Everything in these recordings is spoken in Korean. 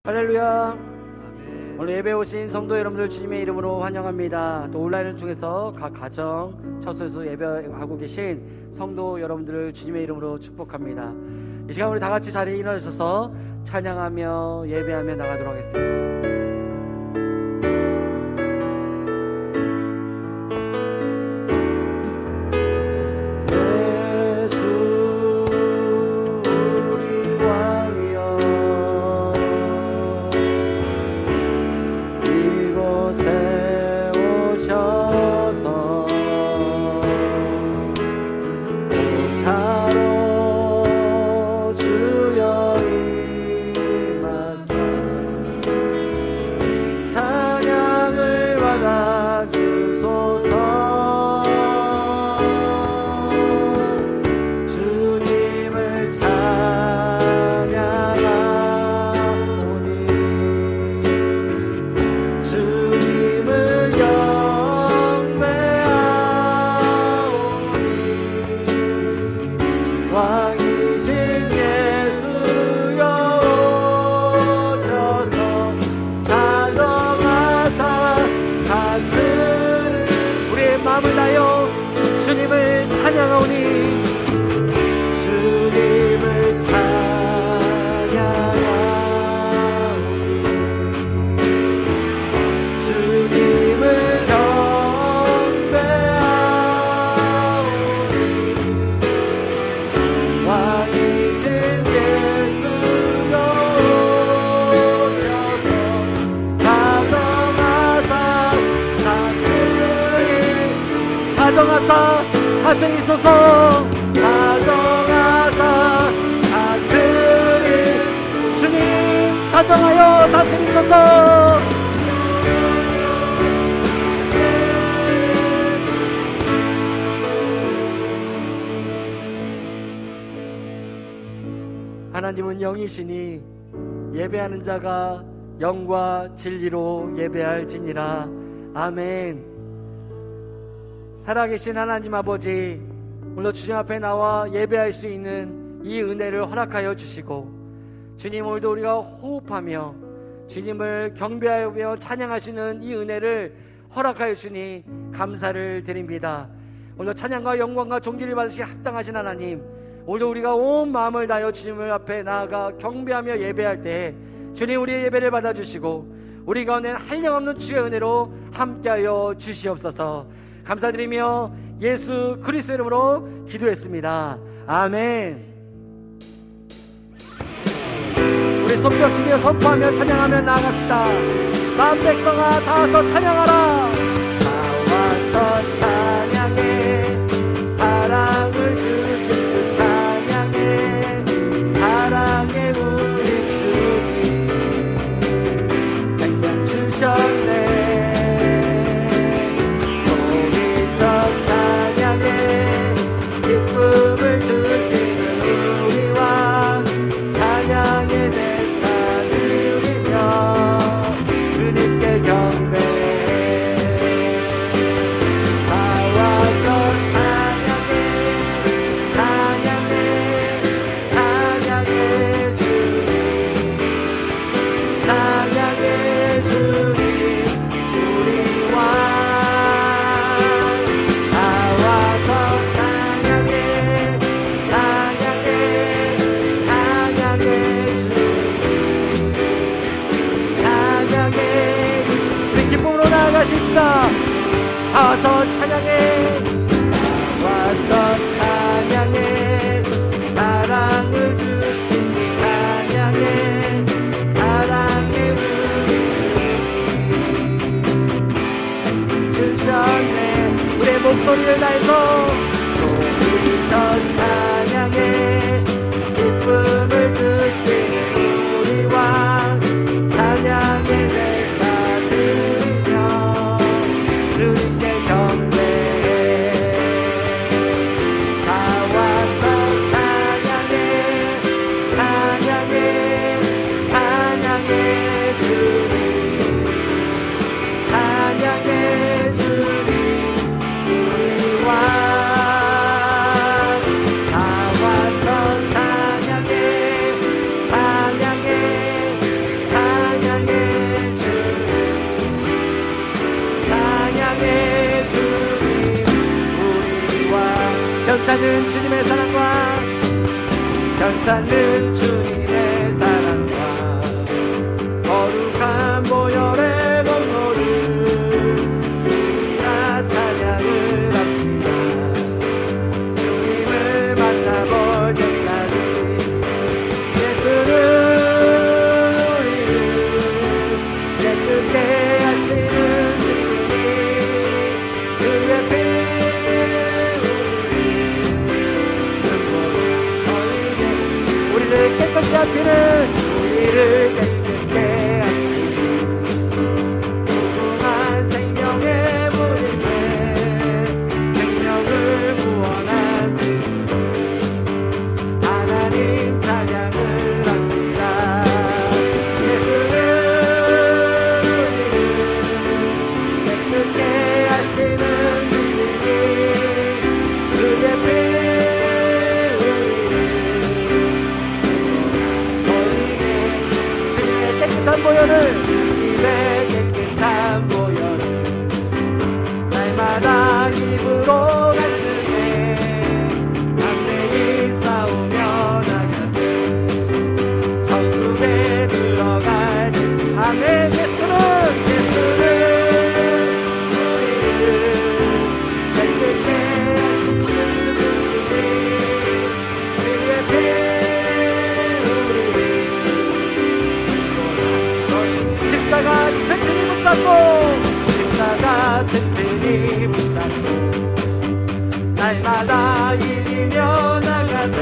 할렐루야. 오늘 예배 오신 성도 여러분들 주님의 이름으로 환영합니다. 또 온라인을 통해서 각 가정 처소에서 예배하고 계신 성도 여러분들을 주님의 이름으로 축복합니다. 이 시간 우리 다 같이 자리에 일어나셔서 찬양하며 예배하며 나가도록 하겠습니다. 주님을 찬양하오니 주님을 찬양하오니 주님을 경배하오니 왕이신 예수여 오셔서 자정하사 다스리소서. 자정하사 다스리 주님 자정하여 다스리소서. 하나님은 영이시니 예배하는 자가 영과 진리로 예배할지니라. 아멘. 살아계신 하나님 아버지, 오늘 주님 앞에 나와 예배할 수 있는 이 은혜를 허락하여 주시고, 주님 오늘도 우리가 호흡하며 주님을 경배하며 찬양하시는 이 은혜를 허락하여 주니 감사를 드립니다. 오늘 찬양과 영광과 존귀를 받으시기 합당하신 하나님, 오늘도 우리가 온 마음을 다하여 주님을 앞에 나아가 경배하며 예배할 때 주님 우리의 예배를 받아주시고 우리 가운데 한량없는 주의 은혜로 함께하여 주시옵소서. 감사드리며 예수 그리스도 이름으로 기도했습니다. 아멘. 우리 손뼉치며 선포하며 찬양하며 나아갑시다. 만 백성아 다 와서 찬양하라. 다 와서 찬양해. 사랑을 주신 주 찬양해. 사랑해 우리 주님 생명 주셨네. 찬양해. 기쁨을 주시는 우리 왕 찬양의 제사 드리며 주님께 경배해. 다 와서 찬양해. 찬양해. 찬양해 주님. 찬양해 주님 우리 왕 나가십시다. 다 와서 찬양해. 다 와서 찬양해. 사랑을 주신 주 찬양해. 사랑해 우리 주님 주셨네. 우리의 목소리를 다해서 소리쳐 찬양해. 기쁨을 주시는 우리 왕 찬양해. 주님께 경배해. 다 와서 찬양해. 찬양해. 찬양해 주님. 찬양해 주님 우리 왕 사랑과 괜찮은 주님의 사랑과 거룩한 보혈의 공로를 우리가 찬양을 합시다. 주님을 만나볼 때까지 예수는 우리를 깨끗게 하시는 주시니 그의 피 우리를 깨끗게 하시는 우리를 깨끗게 하시는 무궁한 생명의 물새 생명을 구원한 주 하나님 찬양을 합시다. 예수는 우리를 깨끗게 하시는 주시니 그의 피 깨끗한 보혈을 주님의 깨끗한 보혈을 날마다 입으로 간증해 담대히 싸우며 나가세 천국에 들어갈 때 아멘. 예수는 우리를 깨끗게 하시는 주시니 그의 피 십자가 튼튼히 붙잡고 십자가 튼튼히 붙잡고 날마다 이기며 나가세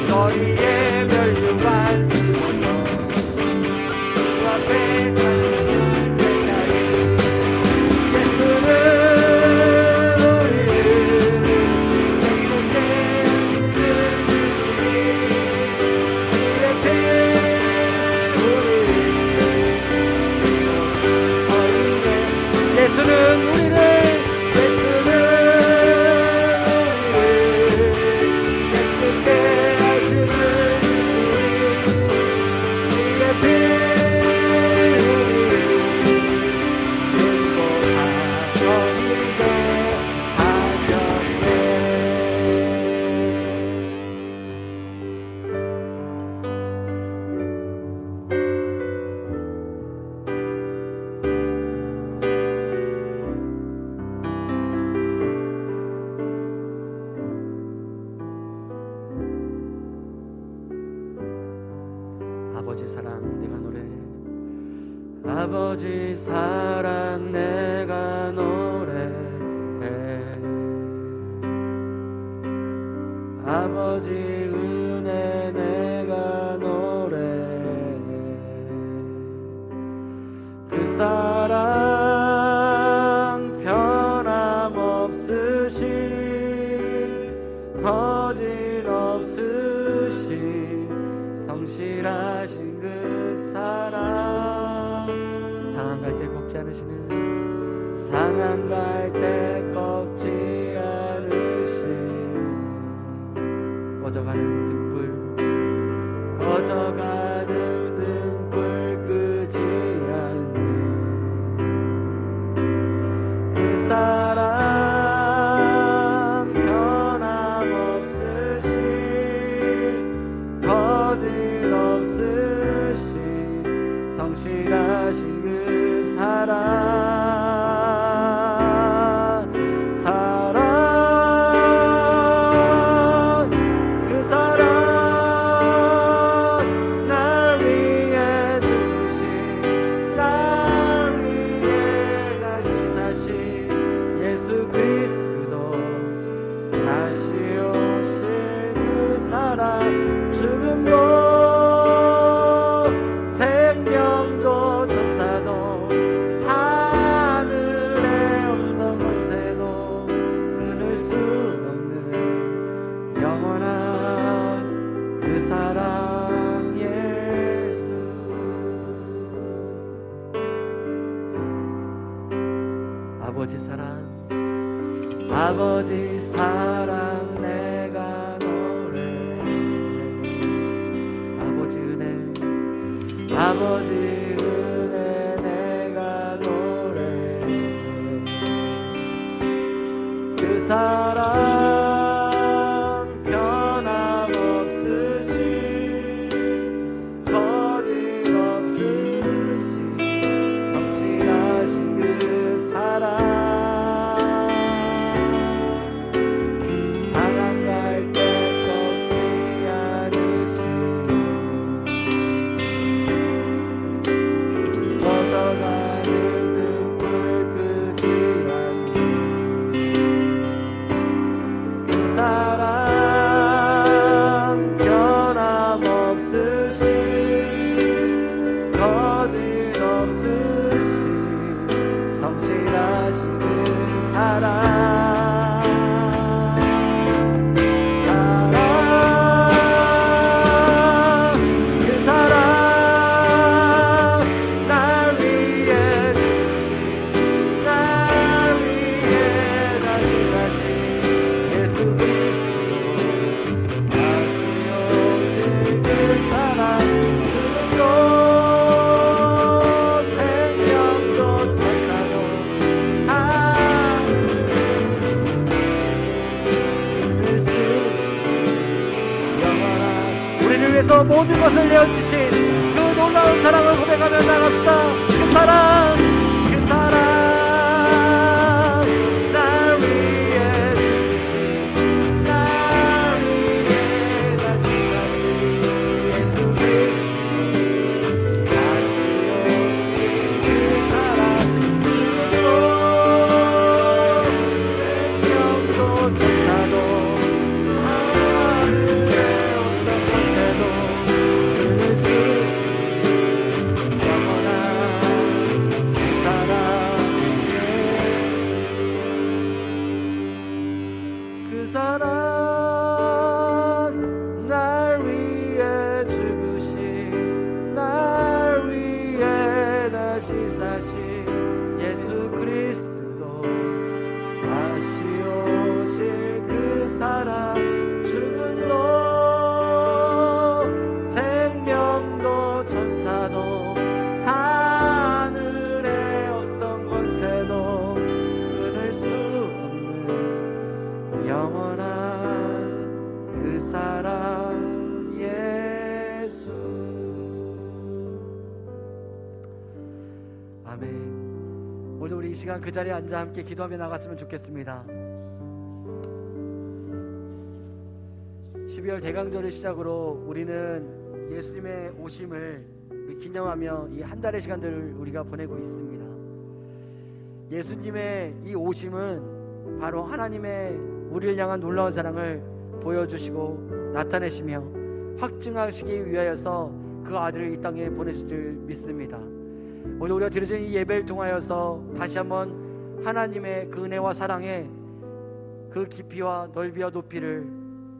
거리에 면류관 쓰고서 주 앞에 찬양할 때까지 예수는 우리를 깨끗게 하시는 주시니 그의 피 예수는 우리를 깨끗게 하시는 주시니 그의 피 우리를 행복하게 하셨네. 아버지 사랑 내가 노래해 아버지 사랑 내가 노래해 아버지 은혜 내가 노래해 그 사랑 변함없으신 거짓없으신 성실하신 그 사랑 상한 갈 때 꺾지 않으시는 상한 갈 때 꺾지 않으시는 꺼져가는 등불 꺼져가는 등불 끄지 않는 그 사랑 변함없으신 거짓없으신 성실하신 그 사랑 그 사랑 날 위해 죽으신 날 위해 다시 사신 예수 그리스도 다시 오실 그 사랑 죽음도 생명도 천사도 하늘의 어떤 권세도 끊을 수 없는 영원한 그 사랑 예수 아버지 사랑 아버지 사랑 내가 노래해 아버지 은혜 아버지 은혜 내가 노래해 그 사랑 위해서 모든 것을 내어주신 그 놀라운 사랑을 고백하며 나갑시다. 그 사랑, 그 사랑, 날 위해 죽으신, 날 위해 다시 사신 예수 그리스도, 다시 오신 그 사랑, 죽음도 생명도 천사도 하늘의 어떤 권세도 끊을 수 영원한 그 사랑 예수, 그 사랑, 날 위해 죽으신, 날 위해 다시 사신 예수 그리스도, 다시 오실 그 사랑, 죽음도 생명도 천사도 하늘의 어떤 권세도 끊을 수 없는 영원한 그 사랑 예수. 아멘. 오늘 우리 이 시간 그 자리에 앉아 함께 기도하며 나갔으면 좋겠습니다. 12월 대강절을 시작으로 우리는 예수님의 오심을 기념하며 이 한 달의 시간들을 우리가 보내고 있습니다. 예수님의 이 오심은 바로 하나님의 우리를 향한 놀라운 사랑을 보여주시고 나타내시며 확증하시기 위하여서 그 아들을 이 땅에 보내실 줄 믿습니다. 오늘 우리가 드려진 이 예배를 통하여서 다시 한번 하나님의 그 은혜와 사랑의 그 깊이와 넓이와 높이를,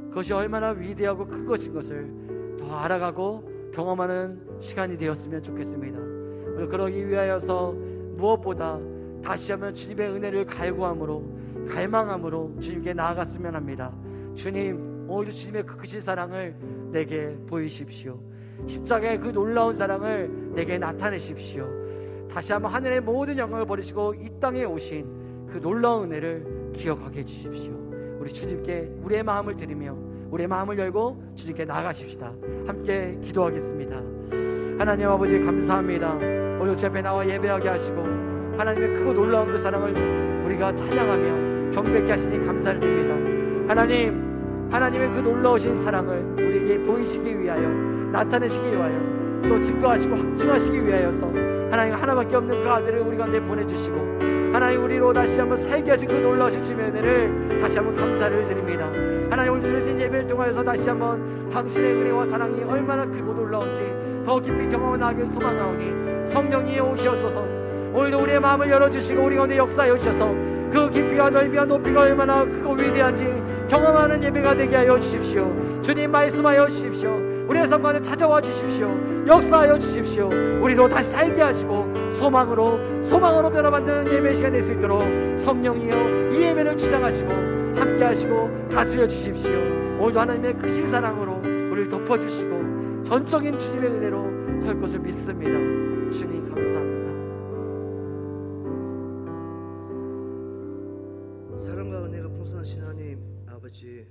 그것이 얼마나 위대하고 큰 것인 것을 더 알아가고 경험하는 시간이 되었으면 좋겠습니다. 오늘 그러기 위하여서 무엇보다 다시 한번 주님의 은혜를 갈구함으로, 갈망함으로 주님께 나아갔으면 합니다. 주님, 오늘도 주님의 그 크신 사랑을 내게 보이십시오. 십자가의 그 놀라운 사랑을 내게 나타내십시오. 다시 한번 하늘의 모든 영광을 버리시고 이 땅에 오신 그 놀라운 은혜를 기억하게 해주십시오. 우리 주님께 우리의 마음을 드리며 우리의 마음을 열고 주님께 나아가십시다. 함께 기도하겠습니다. 하나님 아버지, 감사합니다. 오늘 제 앞에 나와 예배하게 하시고 하나님의 크고 놀라운 그 사랑을 우리가 찬양하며 경배케 하시니 감사를 드립니다. 하나님의 그 놀라우신 사랑을 우리에게 보이시기 위하여, 나타내시기 위하여, 또 증거하시고 확증하시기 위하여서 하나님 하나밖에 없는 그 아들을 우리 가운데 보내주시고 하나님 우리로 다시 한번 살게 하신 그 놀라우신 주님의 은혜를 다시 한번 감사를 드립니다. 하나님, 오늘 드려진 예배를 통하여서 다시 한번 당신의 은혜와 사랑이 얼마나 크고 놀라운지 더 깊이 경험하고 나아가길 소망하오니 성령이 오시옵소서. 오늘도 우리의 마음을 열어주시고 우리 가운데 역사하여 주셔서 그 깊이와 넓이와 높이가 얼마나 크고 위대한지 경험하는 예배가 되게 하여 주십시오. 주님, 말씀하여 주십시오. 우리의 삶 가운데 찾아와 주십시오. 역사하여 주십시오. 우리로 다시 살게 하시고 소망으로 변화받는 예배 시간 될 수 있도록 성령이여 이 예배를 주장하시고 함께 하시고 다스려 주십시오. 오늘도 하나님의 크신 사랑으로 우리를 덮어주시고 전적인 주님의 은혜로 설 것을 믿습니다. 주님, 감사합니다. 사랑과 은혜가 풍성하신 하나님 아버지,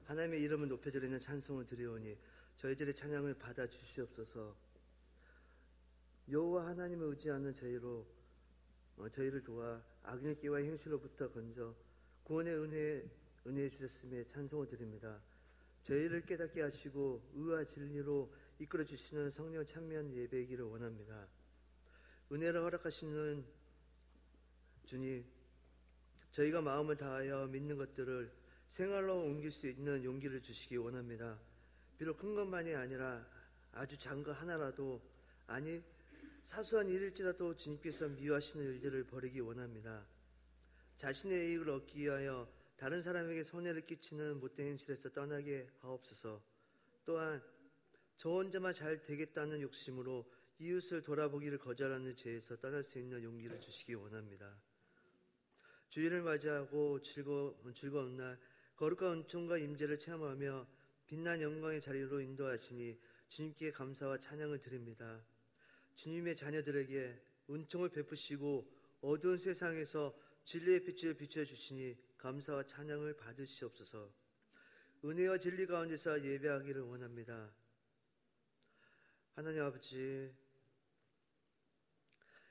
하나님의 이름을 높여드리는 찬송을 드리오니 저희들의 찬양을 받아 주시옵소서. 여호와 하나님을 의지하는 저희를 도와 악의 끼와 행실로부터 건져 구원의 은혜에 주셨음에 찬송을 드립니다. 저희를 깨닫게 하시고 의와 진리로 이끌어 주시는 성령 찬미한 예배이기를 원합니다. 은혜를 허락하시는 주님, 저희가 마음을 다하여 믿는 것들을 생활로 옮길 수 있는 용기를 주시기 원합니다. 비록 큰 것만이 아니라 아주 작은 것 하나라도, 아니 사소한 일일지라도 주님께서 미워하시는 일들을 버리기 원합니다. 자신의 이익을 얻기 위하여 다른 사람에게 손해를 끼치는 못된 행실에서 떠나게 하옵소서. 또한 저 혼자만 잘 되겠다는 욕심으로 이웃을 돌아보기를 거절하는 죄에서 떠날 수 있는 용기를 주시기 원합니다. 주일을 맞이하고 즐거운 날 거룩한 은총과 임재를 체험하며 빛난 영광의 자리로 인도하시니 주님께 감사와 찬양을 드립니다. 주님의 자녀들에게 은총을 베푸시고 어두운 세상에서 진리의 빛을 비춰주시니 감사와 찬양을 받으시옵소서. 은혜와 진리 가운데서 예배하기를 원합니다. 하나님 아버지,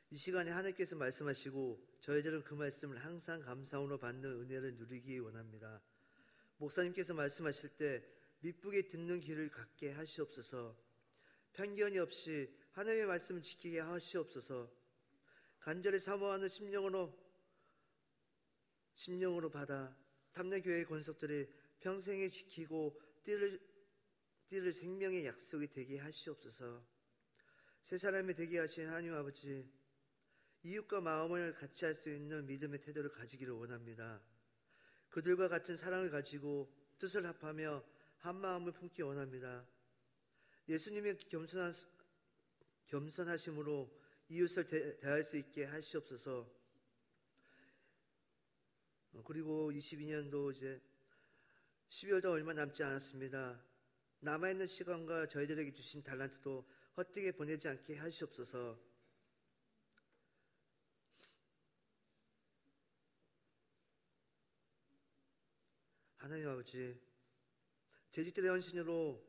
이 시간에 하나님께서 말씀하시고 저희들은 그 말씀을 항상 감사함으로 받는 은혜를 누리기 원합니다. 목사님께서 말씀하실 때 미쁘게 듣는 귀를 갖게 하시옵소서. 편견이 없이 하나님의 말씀을 지키게 하시옵소서. 간절히 사모하는 심령으로 받아 탐내교회의 권속들이 평생에 지키고 띠를 생명의 약속이 되게 하시옵소서. 새 사람이 되게 하신 하나님 아버지, 이웃과 마음을 같이 할 수 있는 믿음의 태도를 가지기를 원합니다. 그들과 같은 사랑을 가지고 뜻을 합하며 한 마음을 품기 원합니다. 예수님의 겸손하심으로 이웃을 대할 수 있게 하시옵소서. 그리고 22년도 이제 12월도 얼마 남지 않았습니다. 남아있는 시간과 저희들에게 주신 달란트도 헛되게 보내지 않게 하시옵소서. 하나님 아버지, 제짓들의 헌신으로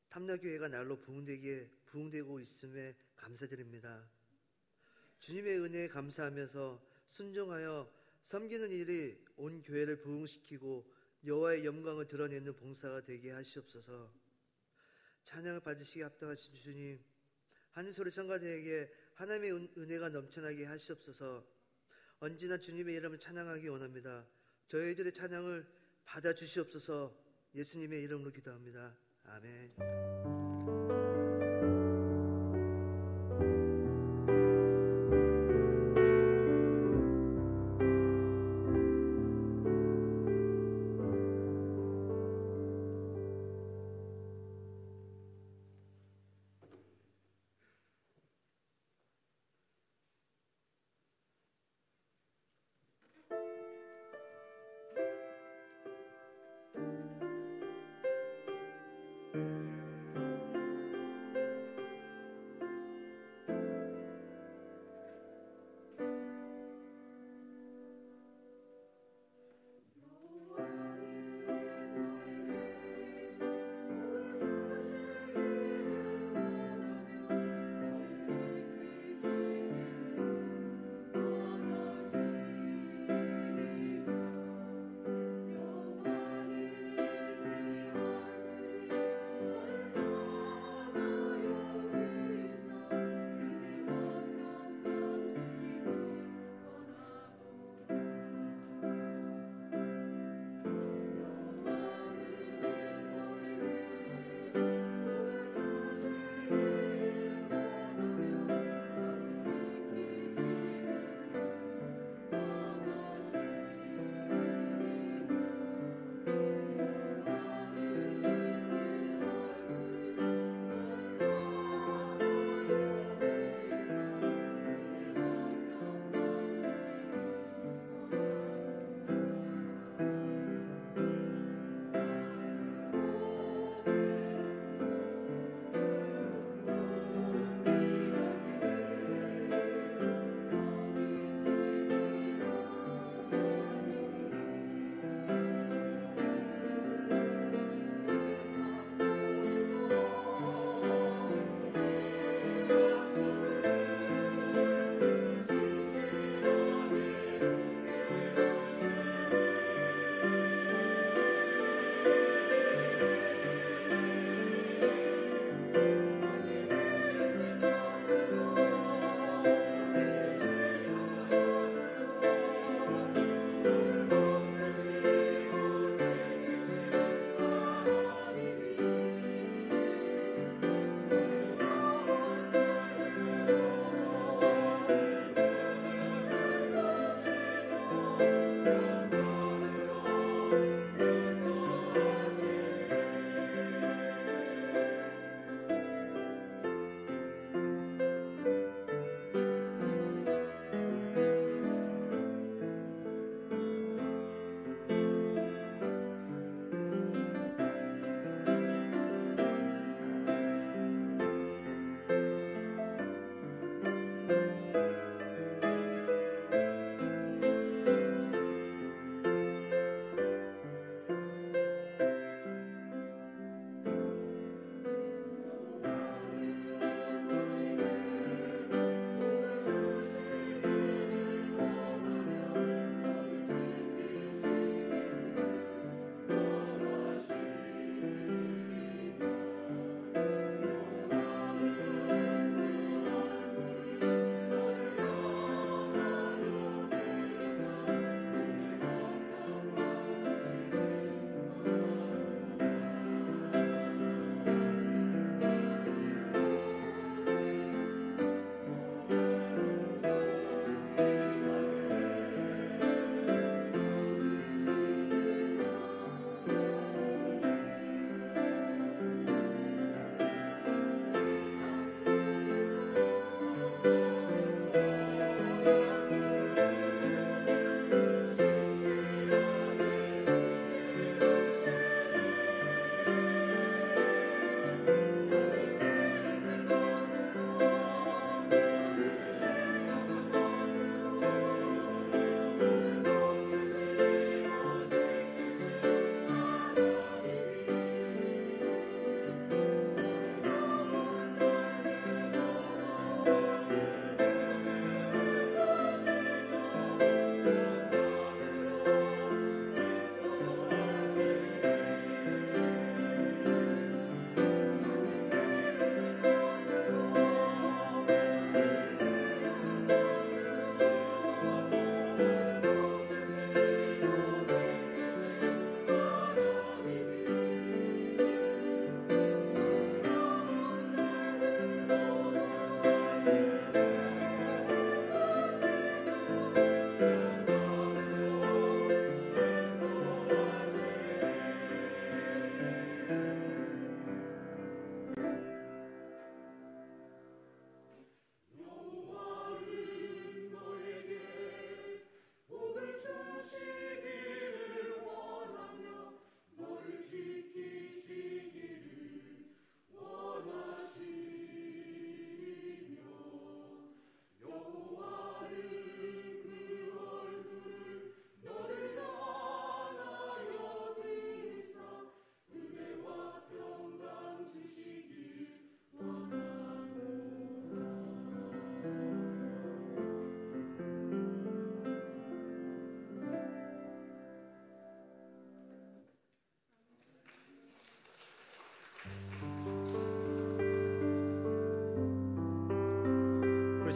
탐나교회가 날로 부흥되고 있음에 감사드립니다. 주님의 은혜에 감사하면서 순종하여 섬기는 일이 온 교회를 부흥시키고 여호와의 영광을 드러내는 봉사가 되게 하시옵소서. 찬양을 받으시기 합당하신 주님, 한소리 성가대에게 하나님의 은혜가 넘쳐나게 하시옵소서. 언제나 주님의 이름을 찬양하기 원합니다. 저희들의 찬양을 받아주시옵소서. 예수님의 이름으로 기도합니다. 아멘.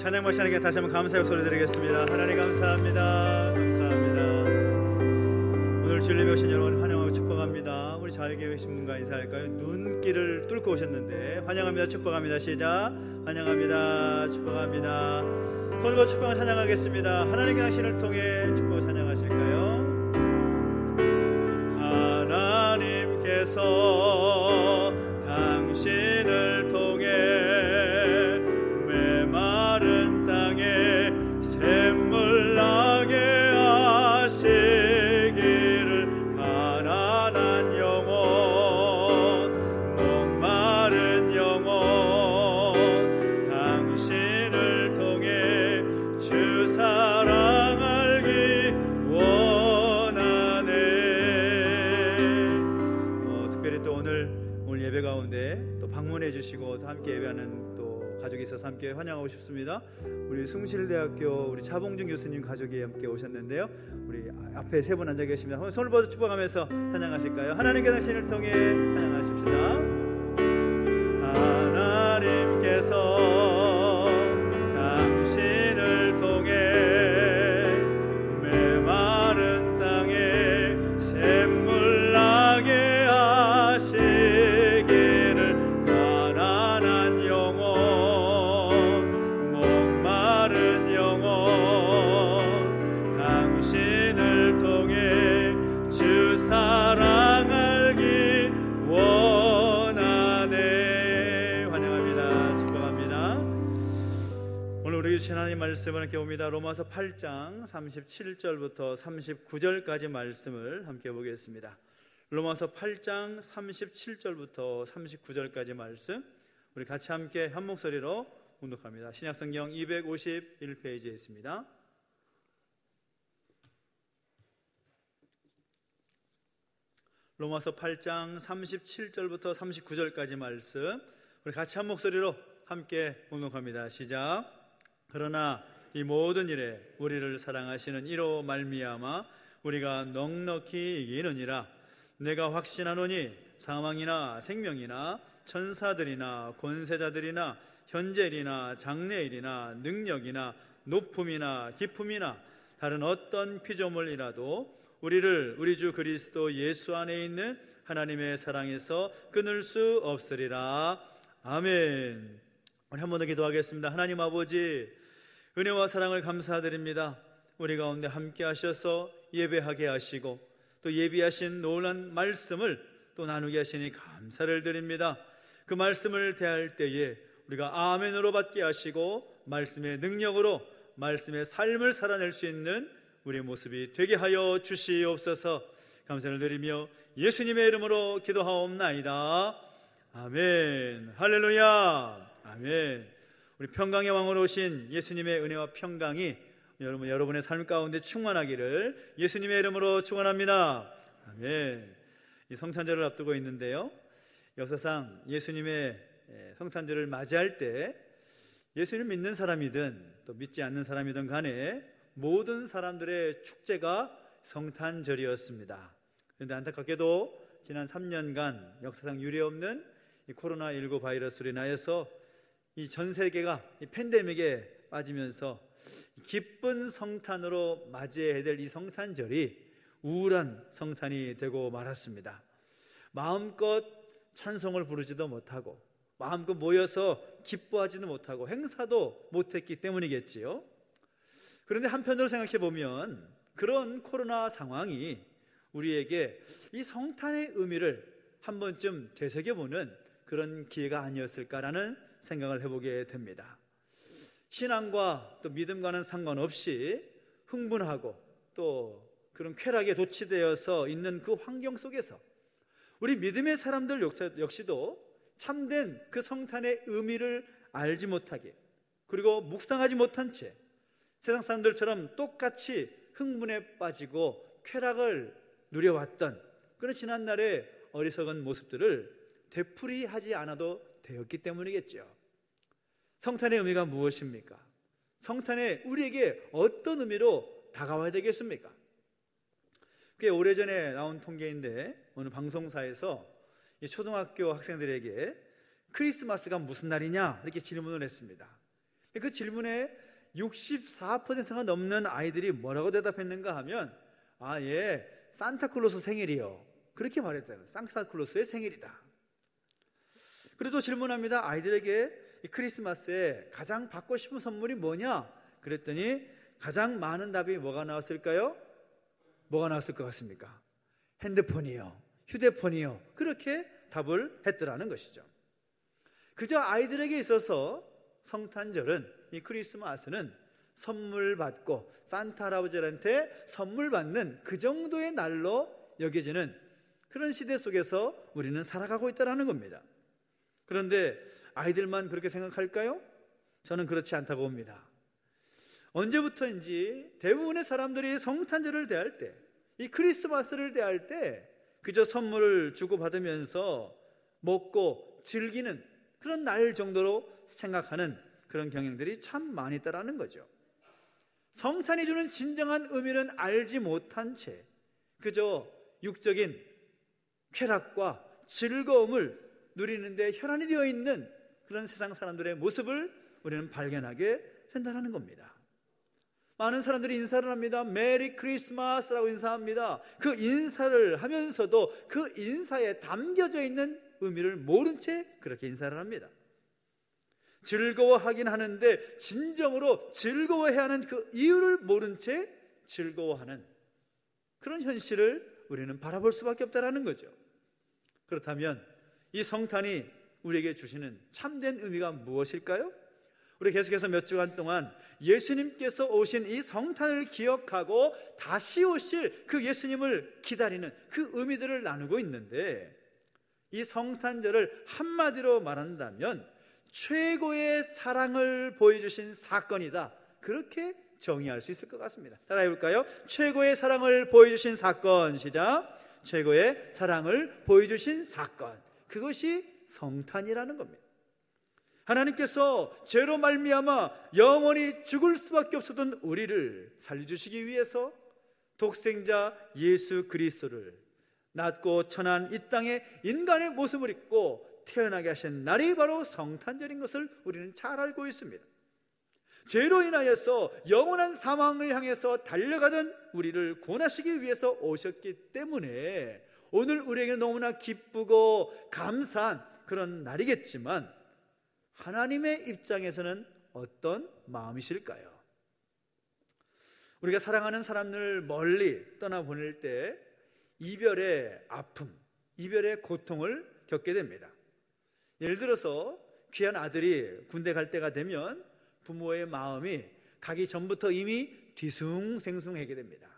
찬양 마시는 다시 한번 감사의 목소리 드리겠습니다. 하나님 감사합니다. 감사합니다. 오늘 주일에 오신 여러분 환영하고 축복합니다. 우리 좌우에 계신 분과 인사할까요? 눈길을 뚫고 오셨는데 환영합니다. 축복합니다. 시작. 환영합니다. 축복합니다. 손으로 축복을 찬양하겠습니다. 하나님께 당신을 통해 축복을 찬양하실까요? 하나님께서 당신을 통해 메마른 땅에 샘물 나게 하시기를 가난한 영혼 목마른 영혼 당신을 통해 주 사랑 알기 원하네. 특별히 또 오늘 예배 가운데 또 방문해 주시고 또 함께 예배하는 또 가족이 있어서 함께 환영하고 싶습니다. 우리 숭실대학교 우리 차봉준 교수님 가족이 함께 오셨는데요. 우리 앞에 세 분 앉아 계십니다. 손을 뻗어 축복하면서 찬양하실까요? 하나님께 당신을 통해 찬양하십시다. 하나님께서 당신을 통해 메마른 땅에 샘물 나게 하시기를 가난한 영혼 목마른 영혼 당신을 통해 주 사랑 알기 원하네. 환영합니다. 축복합니다. 오늘 우리 주신 하나님 말씀을 함께 봅니다. 로마서 8장 37절부터 39절까지 말씀을 함께 보겠습니다. 로마서 8장 37절부터 39절까지 말씀 우리 같이 함께 한 목소리로 봉독합니다. 신약성경 251페이지에 있습니다. 로마서 8장 37절부터 39절까지 말씀 우리 같이 한 목소리로 함께 봉독합니다. 시작. 그러나 이 모든 일에 우리를 사랑하시는 이로 말미암아 우리가 넉넉히 이기느니라. 내가 확신하노니 사망이나 생명이나 천사들이나 권세자들이나 현재일이나 장래일이나 능력이나 높음이나 깊음이나 다른 어떤 피조물이라도 우리를 우리 주 그리스도 예수 안에 있는 하나님의 사랑에서 끊을 수 없으리라. 아멘. 우리 한 번 더 기도하겠습니다. 하나님 아버지, 은혜와 사랑을 감사드립니다. 우리 가운데 함께 하셔서 예배하게 하시고 또 예비하신 놀라운 말씀을 또 나누게 하시니 감사를 드립니다. 그 말씀을 대할 때에 우리가 아멘으로 받게 하시고 말씀의 능력으로 말씀의 삶을 살아낼 수 있는 우리의 모습이 되게 하여 주시옵소서. 감사를 드리며 예수님의 이름으로 기도하옵나이다. 아멘. 할렐루야. 아멘. 우리 평강의 왕으로 오신 예수님의 은혜와 평강이 여러분의 삶 가운데 충만하기를 예수님의 이름으로 축원합니다. 아멘. 이 성탄절을 앞두고 있는데요, 역사상 예수님의 성탄절을 맞이할 때 예수님 믿는 사람이든 또 믿지 않는 사람이든 간에 모든 사람들의 축제가 성탄절이었습니다. 그런데 안타깝게도 지난 3년간 역사상 유례없는 이 코로나19 바이러스로 인하여서 이 전 세계가 이 팬데믹에 빠지면서 기쁜 성탄으로 맞이해야 될 이 성탄절이 우울한 성탄이 되고 말았습니다. 마음껏 찬송을 부르지도 못하고 마음껏 모여서 기뻐하지도 못하고 행사도 못했기 때문이겠지요. 그런데 한편으로 생각해 보면 그런 코로나 상황이 우리에게 이 성탄의 의미를 한 번쯤 되새겨보는 그런 기회가 아니었을까라는 생각을 해보게 됩니다. 신앙과 또 믿음과는 상관없이 흥분하고 또 그런 쾌락에 도취되어서 있는 그 환경 속에서 우리 믿음의 사람들 역시도 참된 그 성탄의 의미를 알지 못하게, 그리고 묵상하지 못한 채 세상 사람들처럼 똑같이 흥분에 빠지고 쾌락을 누려왔던 그런 지난날의 어리석은 모습들을 되풀이하지 않아도 되었기 때문이겠죠. 성탄의 의미가 무엇입니까? 성탄에 우리에게 어떤 의미로 다가와야 되겠습니까? 꽤 오래전에 나온 통계인데 어느 방송사에서 이 초등학교 학생들에게 크리스마스가 무슨 날이냐 이렇게 질문을 했습니다. 그 질문에 64%가 넘는 아이들이 뭐라고 대답했는가 하면 예, 산타클로스 생일이요, 그렇게 말했다고요. 산타클로스의 생일이다. 그래도 질문합니다. 아이들에게 이 크리스마스에 가장 받고 싶은 선물이 뭐냐? 그랬더니 가장 많은 답이 뭐가 나왔을까요? 뭐가 나왔을 것 같습니까? 핸드폰이요, 휴대폰이요, 그렇게 답을 했더라는 것이죠. 그저 아이들에게 있어서 성탄절은, 이 크리스마스는 선물 받고 산타 할아버지한테 선물 받는 그 정도의 날로 여겨지는 그런 시대 속에서 우리는 살아가고 있다는 겁니다. 그런데 아이들만 그렇게 생각할까요? 저는 그렇지 않다고 봅니다. 언제부터인지 대부분의 사람들이 성탄절을 대할 때, 이 크리스마스를 대할 때 그저 선물을 주고받으면서 먹고 즐기는 그런 날 정도로 생각하는 그런 경향들이 참 많이 있다는 거죠. 성탄이 주는 진정한 의미는 알지 못한 채 그저 육적인 쾌락과 즐거움을 누리는데 혈안이 되어 있는 그런 세상 사람들의 모습을 우리는 발견하게 된다는 겁니다. 많은 사람들이 인사를 합니다. 메리 크리스마스라고 인사합니다. 그 인사를 하면서도 그 인사에 담겨져 있는 의미를 모른 채 그렇게 인사를 합니다. 즐거워하긴 하는데 진정으로 즐거워해야 하는 그 이유를 모른 채 즐거워하는 그런 현실을 우리는 바라볼 수밖에 없다는 거죠. 그렇다면 이 성탄이 우리에게 주시는 참된 의미가 무엇일까요? 우리 계속해서 몇 주간 동안 예수님께서 오신 이 성탄을 기억하고 다시 오실 그 예수님을 기다리는 그 의미들을 나누고 있는데, 이 성탄절을 한마디로 말한다면 최고의 사랑을 보여주신 사건이다, 그렇게 정의할 수 있을 것 같습니다. 따라해 볼까요? 최고의 사랑을 보여주신 사건. 시작. 최고의 사랑을 보여주신 사건, 그것이 성탄이라는 겁니다. 하나님께서 죄로 말미암아 영원히 죽을 수밖에 없었던 우리를 살려주시기 위해서 독생자 예수 그리스도를 낮고 천한 이 땅에 인간의 모습을 입고 태어나게 하신 날이 바로 성탄절인 것을 우리는 잘 알고 있습니다. 죄로 인하여서 영원한 사망을 향해서 달려가던 우리를 구원하시기 위해서 오셨기 때문에 오늘 우리에게 너무나 기쁘고 감사한 그런 날이겠지만, 하나님의 입장에서는 어떤 마음이실까요? 우리가 사랑하는 사람을 멀리 떠나보낼 때 이별의 아픔, 이별의 고통을 겪게 됩니다. 예를 들어서 귀한 아들이 군대 갈 때가 되면 부모의 마음이 가기 전부터 이미 뒤숭생숭하게 됩니다.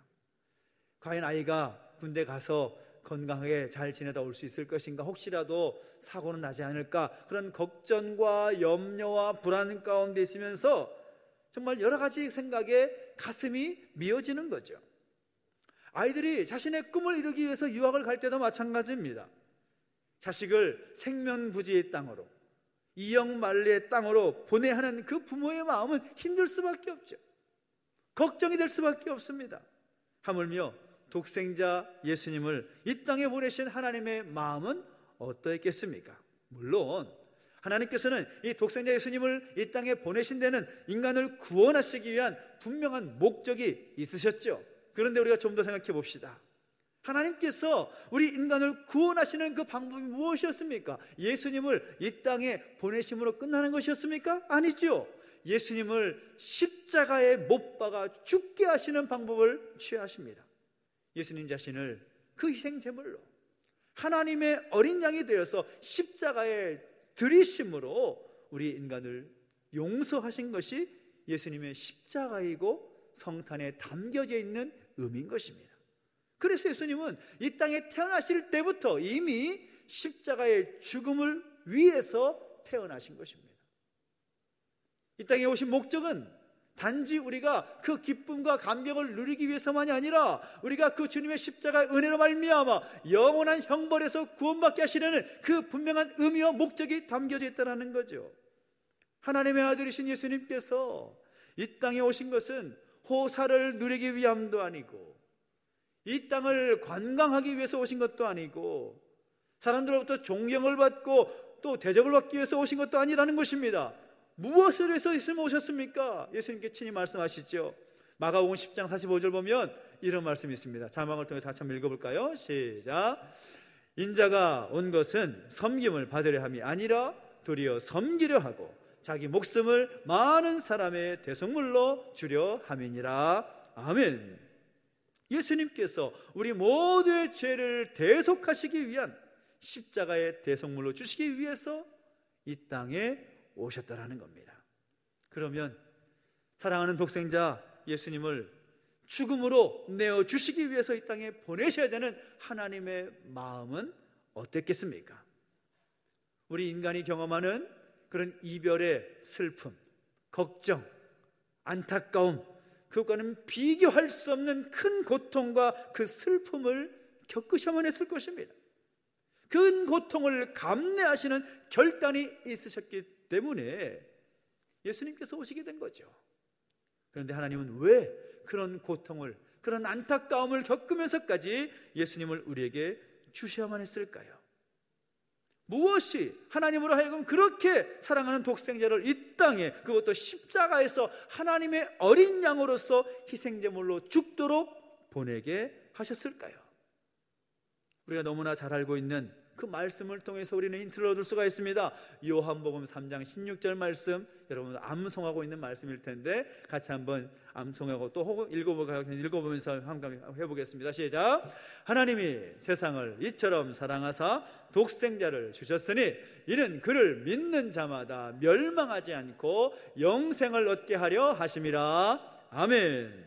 과연 아이가 군대 가서 건강하게 잘 지내다 올 수 있을 것인가, 혹시라도 사고는 나지 않을까, 그런 걱정과 염려와 불안 가운데 있으면서 정말 여러 가지 생각에 가슴이 미어지는 거죠. 아이들이 자신의 꿈을 이루기 위해서 유학을 갈 때도 마찬가지입니다. 자식을 생면부지의 땅으로, 이영만리의 땅으로 보내야 하는 그 부모의 마음은 힘들 수밖에 없죠. 걱정이 될 수밖에 없습니다. 하물며 독생자 예수님을 이 땅에 보내신 하나님의 마음은 어떠했겠습니까? 물론 하나님께서는 이 독생자 예수님을 이 땅에 보내신 데는 인간을 구원하시기 위한 분명한 목적이 있으셨죠. 그런데 우리가 좀 더 생각해 봅시다. 하나님께서 우리 인간을 구원하시는 그 방법이 무엇이었습니까? 예수님을 이 땅에 보내심으로 끝나는 것이었습니까? 아니죠. 예수님을 십자가에 못 박아 죽게 하시는 방법을 취하십니다. 예수님 자신을 그 희생 제물로 하나님의 어린 양이 되어서 십자가에 들이심으로 우리 인간을 용서하신 것이 예수님의 십자가이고 성탄에 담겨져 있는 의미인 것입니다. 그래서 예수님은 이 땅에 태어나실 때부터 이미 십자가의 죽음을 위해서 태어나신 것입니다. 이 땅에 오신 목적은 단지 우리가 그 기쁨과 감격을 누리기 위해서만이 아니라 우리가 그 주님의 십자가의 은혜로 말미암아 영원한 형벌에서 구원받게 하시려는 그 분명한 의미와 목적이 담겨져 있다는 거죠. 하나님의 아들이신 예수님께서 이 땅에 오신 것은 호사를 누리기 위함도 아니고, 이 땅을 관광하기 위해서 오신 것도 아니고, 사람들로부터 존경을 받고 또 대접을 받기 위해서 오신 것도 아니라는 것입니다. 무엇을 위해서 예수님 오셨습니까? 예수님께 친히 말씀하시죠. 마가복음 10장 45절 보면 이런 말씀이 있습니다. 자막을 통해서 같이 한번 읽어볼까요? 시작. 인자가 온 것은 섬김을 받으려 함이 아니라 도리어 섬기려 하고 자기 목숨을 많은 사람의 대속물로 주려 함이니라. 아멘. 예수님께서 우리 모두의 죄를 대속하시기 위한 십자가의 대속물로 주시기 위해서 이 땅에 오셨다라는 겁니다. 그러면 사랑하는 독생자 예수님을 죽음으로 내어주시기 위해서 이 땅에 보내셔야 되는 하나님의 마음은 어땠겠습니까? 우리 인간이 경험하는 그런 이별의 슬픔, 걱정, 안타까움, 그것과는 비교할 수 없는 큰 고통과 그 슬픔을 겪으셔야만 했을 것입니다. 그 고통을 감내하시는 결단이 있으셨기 때문에 예수님께서 오시게 된 거죠. 그런데 하나님은 왜 그런 고통을, 그런 안타까움을 겪으면서까지 예수님을 우리에게 주셔야만 했을까요? 무엇이 하나님으로 하여금 그렇게 사랑하는 독생자를 이 땅에, 그것도 십자가에서 하나님의 어린 양으로서 희생제물로 죽도록 보내게 하셨을까요? 우리가 너무나 잘 알고 있는 그 말씀을 통해서 우리는 힌트를 얻을 수가 있습니다. 요한복음 3장 16절 말씀, 여러분 암송하고 있는 말씀일 텐데 같이 한번 암송하고 또 읽어보면서 한번 해보겠습니다. 시작. 하나님이 세상을 이처럼 사랑하사 독생자를 주셨으니 이는 그를 믿는 자마다 멸망하지 않고 영생을 얻게 하려 하심이라. 아멘.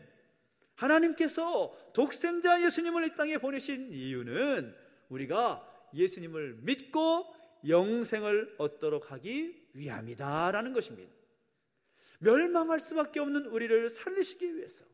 하나님께서 독생자 예수님을 이 땅에 보내신 이유는 우리가 예수님을 믿고 영생을 얻도록 하기 위함이다라는 것입니다. 멸망할 수밖에 없는 우리를 살리시기 위해서,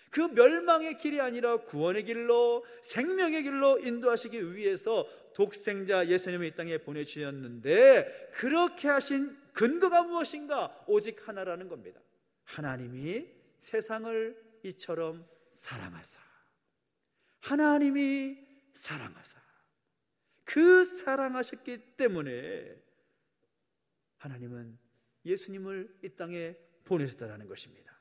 그 멸망의 길이 아니라 구원의 길로, 생명의 길로 인도하시기 위해서 독생자 예수님을 이 땅에 보내주셨는데, 그렇게 하신 근거가 무엇인가? 오직 하나라는 겁니다. 하나님이 세상을 이처럼 사랑하사, 하나님이 사랑하사, 그 사랑하셨기 때문에 하나님은 예수님을 이 땅에 보내셨다는 것입니다.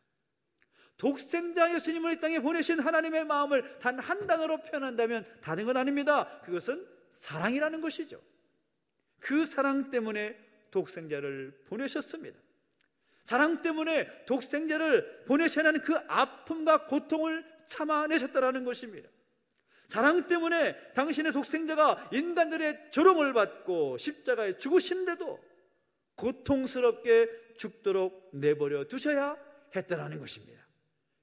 독생자 예수님을 이 땅에 보내신 하나님의 마음을 단 한 단어로 표현한다면 다른 건 아닙니다. 그것은 사랑이라는 것이죠. 그 사랑 때문에 독생자를 보내셨습니다. 사랑 때문에 독생자를 보내셔야 하는 그 아픔과 고통을 참아내셨다는 것입니다. 사랑 때문에 당신의 독생자가 인간들의 조롱을 받고 십자가에 죽으신데도 고통스럽게 죽도록 내버려 두셔야 했다는 것입니다.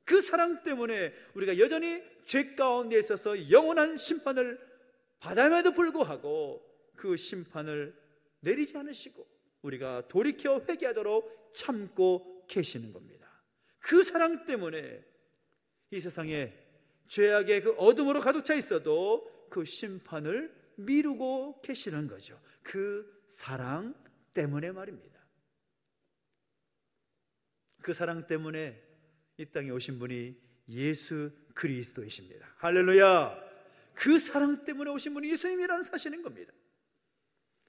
그 사랑 때문에 우리가 여전히 죄 가운데 있어서 영원한 심판을 받음에도 불구하고 그 심판을 내리지 않으시고 우리가 돌이켜 회개하도록 참고 계시는 겁니다. 그 사랑 때문에 이 세상에 죄악의 그 어둠으로 가득 차 있어도 그 심판을 미루고 계시는 거죠. 그 사랑 때문에 말입니다. 그 사랑 때문에 이 땅에 오신 분이 예수 그리스도이십니다. 할렐루야. 그 사랑 때문에 오신 분이 예수님이라는 사실인 겁니다.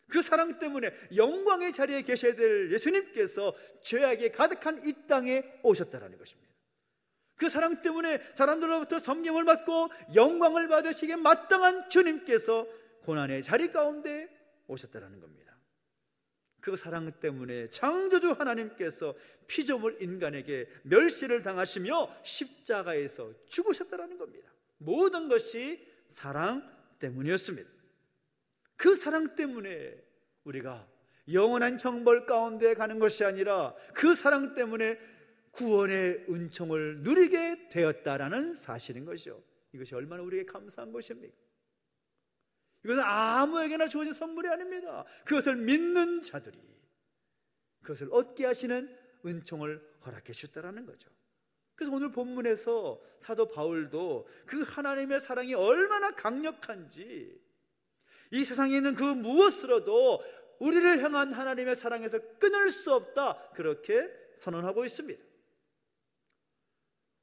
그 사랑 때문에 영광의 자리에 계셔야 될 예수님께서 죄악에 가득한 이 땅에 오셨다는 것입니다. 그 사랑 때문에 사람들로부터 섬김을 받고 영광을 받으시기에 마땅한 주님께서 고난의 자리 가운데 오셨다는 겁니다. 그 사랑 때문에 창조주 하나님께서 피조물 인간에게 멸시를 당하시며 십자가에서 죽으셨다는 겁니다. 모든 것이 사랑 때문이었습니다. 그 사랑 때문에 우리가 영원한 형벌 가운데 가는 것이 아니라 그 사랑 때문에 구원의 은총을 누리게 되었다라는 사실인 것이죠. 이것이 얼마나 우리에게 감사한 것입니까? 이것은 아무에게나 주어진 선물이 아닙니다. 그것을 믿는 자들이 그것을 얻게 하시는 은총을 허락해 주셨다는 거죠. 그래서 오늘 본문에서 사도 바울도 그 하나님의 사랑이 얼마나 강력한지, 이 세상에 있는 그 무엇으로도 우리를 향한 하나님의 사랑에서 끊을 수 없다, 그렇게 선언하고 있습니다.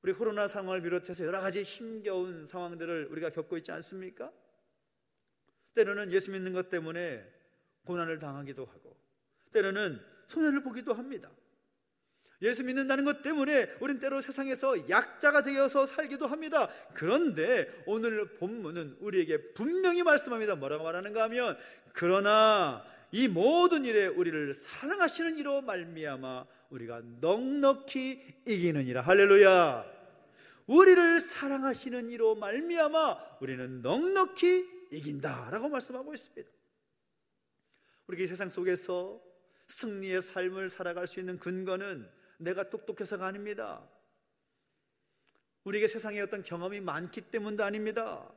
우리 코로나 상황을 비롯해서 여러 가지 힘겨운 상황들을 우리가 겪고 있지 않습니까? 때로는 예수 믿는 것 때문에 고난을 당하기도 하고 때로는 손해를 보기도 합니다. 예수 믿는다는 것 때문에 우린 때로 세상에서 약자가 되어서 살기도 합니다. 그런데 오늘 본문은 우리에게 분명히 말씀합니다. 뭐라고 말하는가 하면, 그러나 이 모든 일에 우리를 사랑하시는 이로 말미암아 우리가 넉넉히 이기느니라. 할렐루야. 우리를 사랑하시는 이로 말미암아 우리는 넉넉히 이긴다라고 말씀하고 있습니다. 우리가 이 세상 속에서 승리의 삶을 살아갈 수 있는 근거는 내가 똑똑해서가 아닙니다. 우리에게 세상에 어떤 경험이 많기 때문도 아닙니다.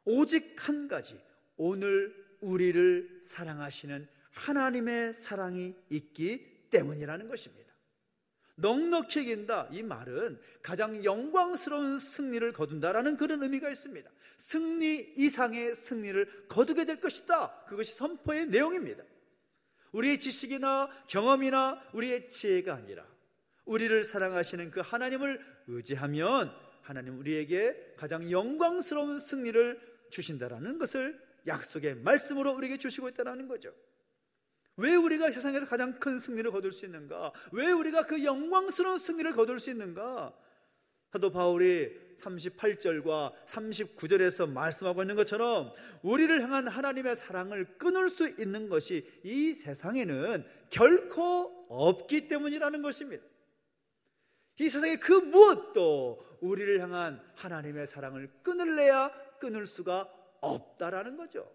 오직 한 가지, 오늘 우리를 사랑하시는 하나님의 사랑이 있기 때문이라는 것입니다. 넉넉히 이긴다, 이 말은 가장 영광스러운 승리를 거둔다라는 그런 의미가 있습니다. 승리 이상의 승리를 거두게 될 것이다, 그것이 선포의 내용입니다. 우리의 지식이나 경험이나 우리의 지혜가 아니라 우리를 사랑하시는 그 하나님을 의지하면 하나님 우리에게 가장 영광스러운 승리를 주신다라는 것을 약속의 말씀으로 우리에게 주시고 있다는 거죠. 왜 우리가 세상에서 가장 큰 승리를 거둘 수 있는가? 왜 우리가 그 영광스러운 승리를 거둘 수 있는가? 사도 바울이 38절과 39절에서 말씀하고 있는 것처럼 우리를 향한 하나님의 사랑을 끊을 수 있는 것이 이 세상에는 결코 없기 때문이라는 것입니다. 이 세상에 그 무엇도 우리를 향한 하나님의 사랑을 끊을래야 끊을 수가 없다라는 거죠.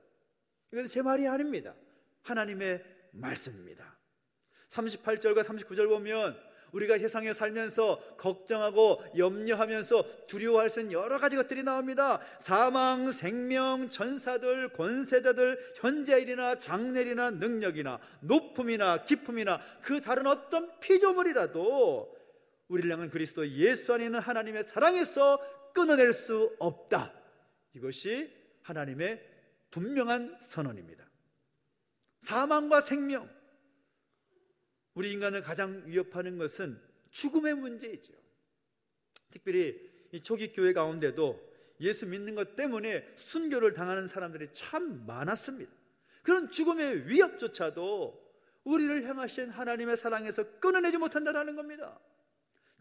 이것은 제 말이 아닙니다. 하나님의 말씀입니다. 38절과 39절 보면 우리가 세상에 살면서 걱정하고 염려하면서 두려워할 수 있는 여러 가지 것들이 나옵니다. 사망, 생명, 전사들, 권세자들, 현재일이나 장래일이나 능력이나 높음이나 깊음이나 그 다른 어떤 피조물이라도 우리를 향한 그리스도 예수 안에 있는 하나님의 사랑에서 끊어낼 수 없다. 이것이 하나님의 분명한 선언입니다. 사망과 생명, 우리 인간을 가장 위협하는 것은 죽음의 문제이죠. 특별히 이 초기 교회 가운데도 예수 믿는 것 때문에 순교를 당하는 사람들이 참 많았습니다. 그런 죽음의 위협조차도 우리를 향하신 하나님의 사랑에서 끊어내지 못한다는 겁니다.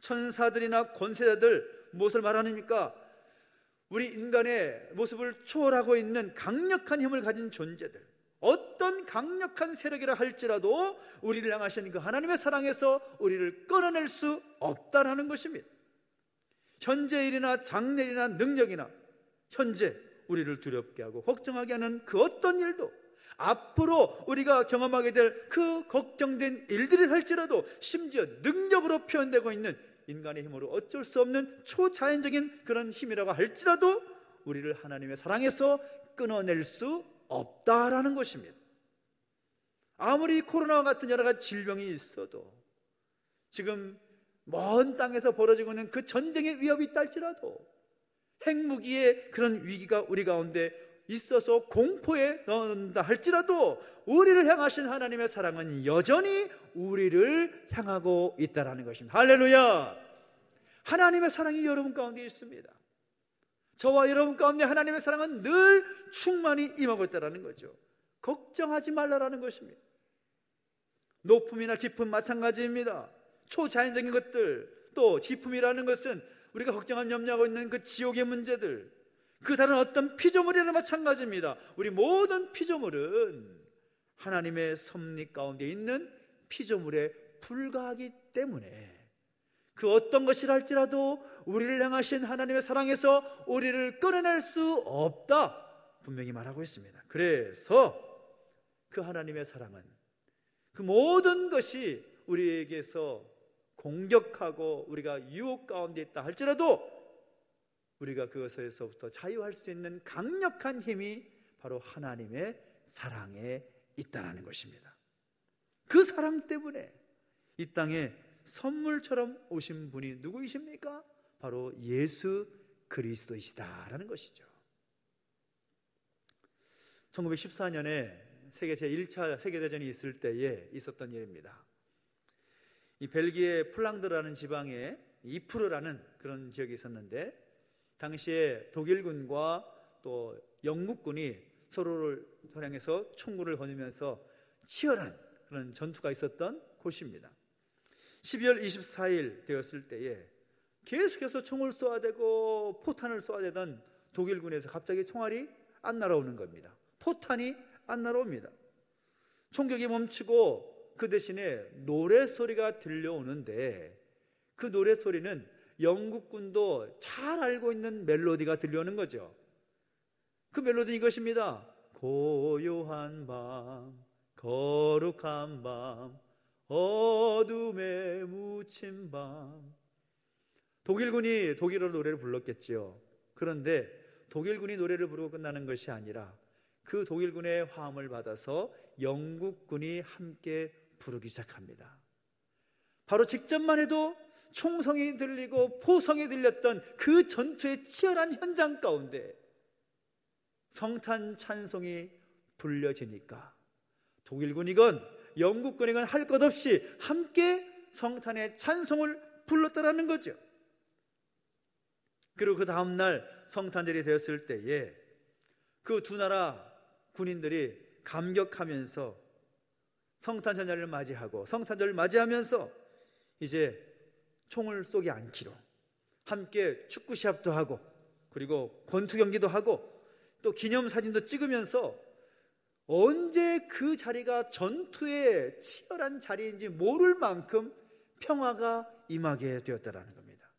천사들이나 권세자들, 무엇을 말하십니까? 우리 인간의 모습을 초월하고 있는 강력한 힘을 가진 존재들, 어떤 강력한 세력이라 할지라도 우리를 향하신 그 하나님의 사랑에서 우리를 끊어낼 수 없다라는 것입니다. 현재일이나 장래일이나 능력이나 현재 우리를 두렵게 하고 걱정하게 하는 그 어떤 일도, 앞으로 우리가 경험하게 될 그 걱정된 일들이 할지라도, 심지어 능력으로 표현되고 있는 인간의 힘으로 어쩔 수 없는 초자연적인 그런 힘이라고 할지라도 우리를 하나님의 사랑에서 끊어낼 수 없다라는 것입니다. 아무리 코로나와 같은 여러 가지 질병이 있어도, 지금 먼 땅에서 벌어지고 있는 그 전쟁의 위협이 있다 할지라도, 핵무기의 그런 위기가 우리 가운데 있어서 공포에 넣는다 할지라도 우리를 향하신 하나님의 사랑은 여전히 우리를 향하고 있다는 것입니다. 할렐루야! 하나님의 사랑이 여러분 가운데 있습니다. 저와 여러분 가운데 하나님의 사랑은 늘 충만히 임하고 있다는 거죠. 걱정하지 말라라는 것입니다. 높음이나 깊음 마찬가지입니다. 초자연적인 것들, 또 깊음이라는 것은 우리가 걱정하고 염려하고 있는 그 지옥의 문제들, 그 다른 어떤 피조물이나 마찬가지입니다. 우리 모든 피조물은 하나님의 섭리 가운데 있는 피조물에 불과하기 때문에 그 어떤 것이라 할지라도 우리를 향하신 하나님의 사랑에서 우리를 끊어낼 수 없다, 분명히 말하고 있습니다. 그래서 그 하나님의 사랑은 그 모든 것이 우리에게서 공격하고 우리가 유혹 가운데 있다 할지라도 우리가 그것에서부터 자유할 수 있는 강력한 힘이 바로 하나님의 사랑에 있다는 것입니다. 그 사랑 때문에 이 땅에 선물처럼 오신 분이 누구이십니까? 바로 예수 그리스도이시다라는 것이죠. 1914년에 세계 제1차 세계대전이 있을 때에 있었던 일입니다. 이 벨기에 플랑드라는 지방에 이프르라는 그런 지역이 있었는데, 당시에 독일군과 또 영국군이 서로를 향해서 총구를 거니면서 치열한 그런 전투가 있었던 곳입니다. 12월 24일 되었을 때에 계속해서 총을 쏘아야 되고 포탄을 쏘아야 되던 독일군에서 갑자기 총알이 안 날아오는 겁니다. 포탄이 안 날아옵니다. 총격이 멈추고 그 대신에 노래소리가 들려오는데, 그 노래소리는 영국군도 잘 알고 있는 멜로디가 들려오는 거죠. 그 멜로디는 이것입니다. 고요한 밤, 거룩한 밤, 어둠에 묻힌 밤. 독일군이 독일어 노래를 불렀겠지요. 그런데 독일군이 노래를 부르고 끝나는 것이 아니라 그 독일군의 화음을 받아서 영국군이 함께 부르기 시작합니다. 바로 직전만 해도 총성이 들리고 포성이 들렸던 그 전투의 치열한 현장 가운데 성탄 찬송이 불려지니까 독일군이건 영국군이건 할 것 없이 함께 성탄의 찬송을 불렀다라는 거죠. 그리고 그 다음날 성탄절이 되었을 때에 그 두 나라 군인들이 감격하면서 성탄 전야를 맞이하고 성탄절을 맞이하면서 이제 총을 쏘지 않기로 함께 축구 시합도 하고 그리고 권투 경기도 하고 또 기념사진도 찍으면서 언제 그 자리가 전투의 치열한 자리인지 모를 만큼 평화가 임하게 되었다라는 겁니다.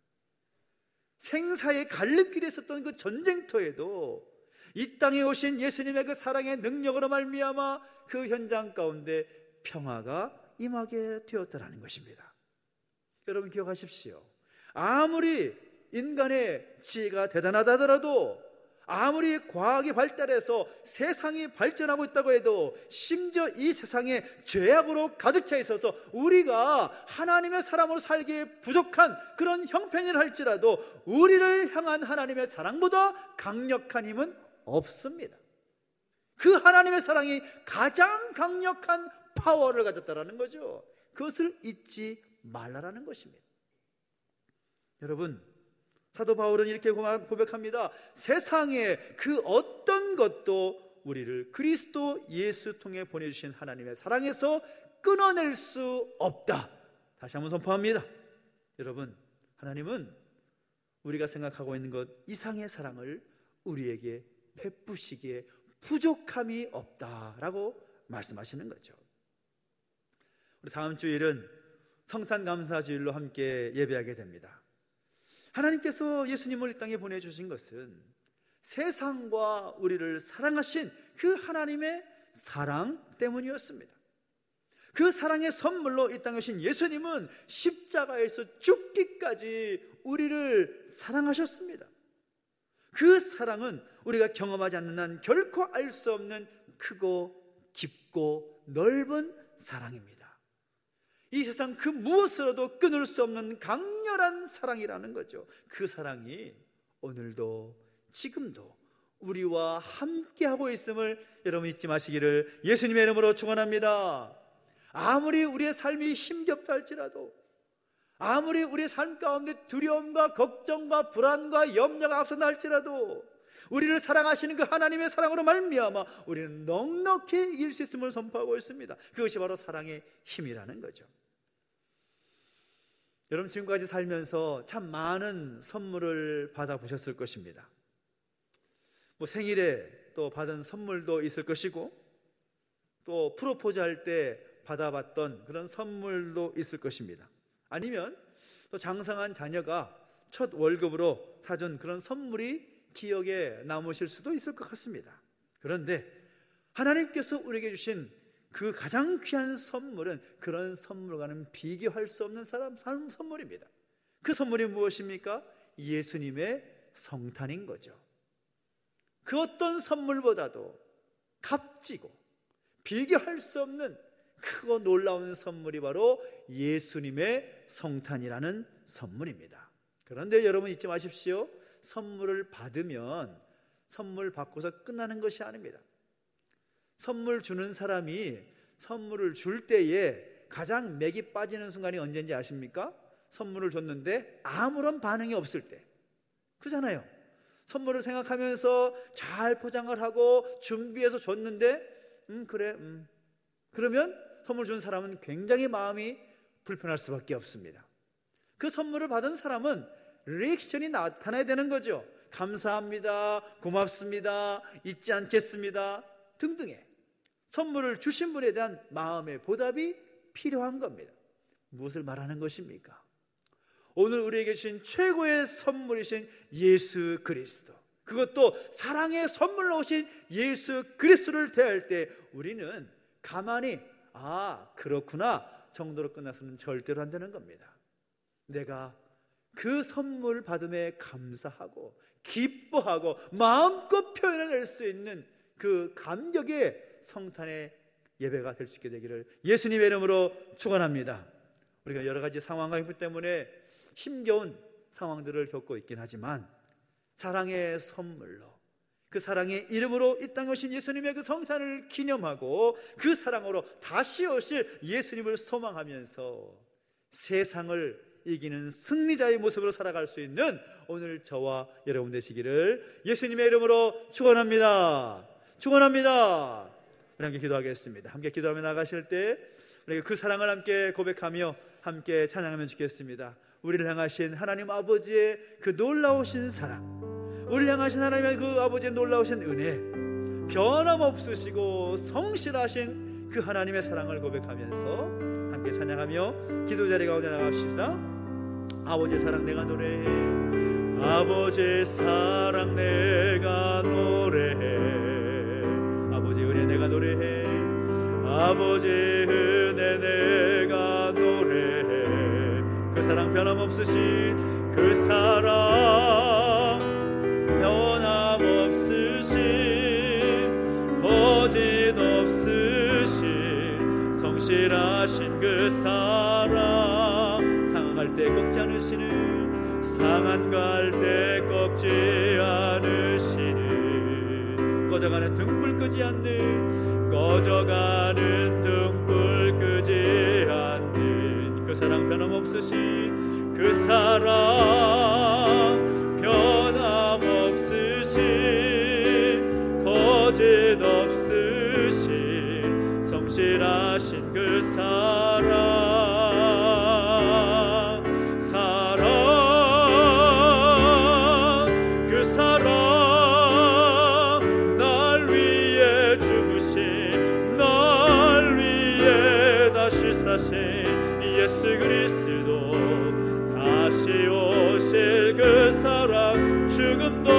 생사의 갈림길에 있었던 그 전쟁터에도 이 땅에 오신 예수님의 그 사랑의 능력으로 말미암아 그 현장 가운데 평화가 임하게 되었다라는 것입니다. 여러분 기억하십시오. 아무리 인간의 지혜가 대단하다 하더라도, 아무리 과학이 발달해서 세상이 발전하고 있다고 해도, 심지어 이 세상에 죄악으로 가득 차 있어서 우리가 하나님의 사람으로 살기에 부족한 그런 형편이라 할지라도 우리를 향한 하나님의 사랑보다 강력한 힘은 없습니다. 그 하나님의 사랑이 가장 강력한 파워를 가졌다라는 거죠. 그것을 잊지 말라라는 것입니다. 여러분, 사도 바울은 이렇게 고백합니다. 세상에 그 어떤 것도 우리를 그리스도 예수 통해 보내주신 하나님의 사랑에서 끊어낼 수 없다. 다시 한번 선포합니다. 여러분, 하나님은 우리가 생각하고 있는 것 이상의 사랑을 우리에게 베푸시기에 부족함이 없다라고 말씀하시는 거죠. 우리 다음 주일은 성탄 감사주일로 함께 예배하게 됩니다. 하나님께서 예수님을 이 땅에 보내주신 것은 세상과 우리를 사랑하신 그 하나님의 사랑 때문이었습니다. 그 사랑의 선물로 이 땅에 오신 예수님은 십자가에서 죽기까지 우리를 사랑하셨습니다. 그 사랑은 우리가 경험하지 않는 한 결코 알 수 없는 크고 깊고 넓은 사랑입니다. 이 세상 그 무엇으로도 끊을 수 없는 강렬한 사랑이라는 거죠. 그 사랑이 오늘도 지금도 우리와 함께하고 있음을 여러분 잊지 마시기를 예수님의 이름으로 축원합니다. 아무리 우리의 삶이 힘겹다 할지라도, 아무리 우리의 삶 가운데 두려움과 걱정과 불안과 염려가 앞선다 할지라도 우리를 사랑하시는 그 하나님의 사랑으로 말미암아 우리는 넉넉히 이길 수 있음을 선포하고 있습니다. 그것이 바로 사랑의 힘이라는 거죠. 여러분, 지금까지 살면서 참 많은 선물을 받아보셨을 것입니다. 생일에 또 받은 선물도 있을 것이고, 또 프로포즈 할 때 받아봤던 그런 선물도 있을 것입니다. 아니면 또 장성한 자녀가 첫 월급으로 사준 그런 선물이 기억에 남으실 수도 있을 것 같습니다. 그런데 하나님께서 우리에게 주신 그 가장 귀한 선물은 그런 선물과는 비교할 수 없는 선물입니다. 그 선물이 무엇입니까? 예수님의 성탄인 거죠. 그 어떤 선물보다도 값지고 비교할 수 없는 크고 놀라운 선물이 바로 예수님의 성탄이라는 선물입니다. 그런데 여러분 잊지 마십시오. 선물을 받으면 선물 받고서 끝나는 것이 아닙니다. 선물 주는 사람이 선물을 줄 때에 가장 맥이 빠지는 순간이 언제인지 아십니까? 선물을 줬는데 아무런 반응이 없을 때, 그잖아요. 선물을 생각하면서 잘 포장을 하고 준비해서 줬는데 그러면 선물 준 사람은 굉장히 마음이 불편할 수밖에 없습니다. 그 선물을 받은 사람은 리액션이 나타나야 되는 거죠. 감사합니다, 고맙습니다, 잊지 않겠습니다 등등의 선물을 주신 분에 대한 마음의 보답이 필요한 겁니다. 무엇을 말하는 것입니까? 오늘 우리에게 주신 최고의 선물이신 예수 그리스도, 그것도 사랑의 선물로 오신 예수 그리스도를 대할 때 우리는 가만히 그렇구나 정도로 끝나서는 절대로 안 되는 겁니다. 내가 그 선물 받음에 감사하고 기뻐하고 마음껏 표현해낼 수 있는 그 감격의 성탄의 예배가 될 수 있게 되기를 예수님의 이름으로 축원합니다. 우리가 여러 가지 상황과 형편 때문에 힘겨운 상황들을 겪고 있긴 하지만 사랑의 선물로, 그 사랑의 이름으로 이 땅에 오신 예수님의 그 성탄을 기념하고 그 사랑으로 다시 오실 예수님을 소망하면서 세상을 이기는 승리자의 모습으로 살아갈 수 있는 오늘 저와 여러분 되시기를 예수님의 이름으로 축원합니다. 축원합니다. 우리 함께 기도하겠습니다. 함께 기도하며 나가실 때 우리가 그 사랑을 함께 고백하며 함께 찬양하면 좋겠습니다. 우리를 향하신 하나님 아버지의 그 놀라우신 사랑, 우리를 향하신 하나님의 그 아버지의 놀라우신 은혜, 변함없으시고 성실하신 그 하나님의 사랑을 고백하면서 함께 찬양하며 기도 자리 가운데 나갑시다. 아버지의 사랑 내가 노래해, 아버지의 사랑 내가 노래해, 아버지의 은혜 내가 노래해, 아버지의 은혜 내가 노래해. 그 사랑 변함없으신 그 사랑 변함없으신 거짓 없으신 성실하신 그 사랑, 상한 때 꺾지 않으시는, 상한 갈 때 꺾지 않으시는, 꺼져가는 등불 끄지 않는, 꺼져가는 등불 끄지 않는 그 사랑 변함없으신 그 사랑 변함없으신 거짓 없으신 성실하신 그 사랑, 그 사랑 날 위해 죽으신, 날 위해 다시 사신 예수 그리스도, 다시 오실 그 사랑, 죽음도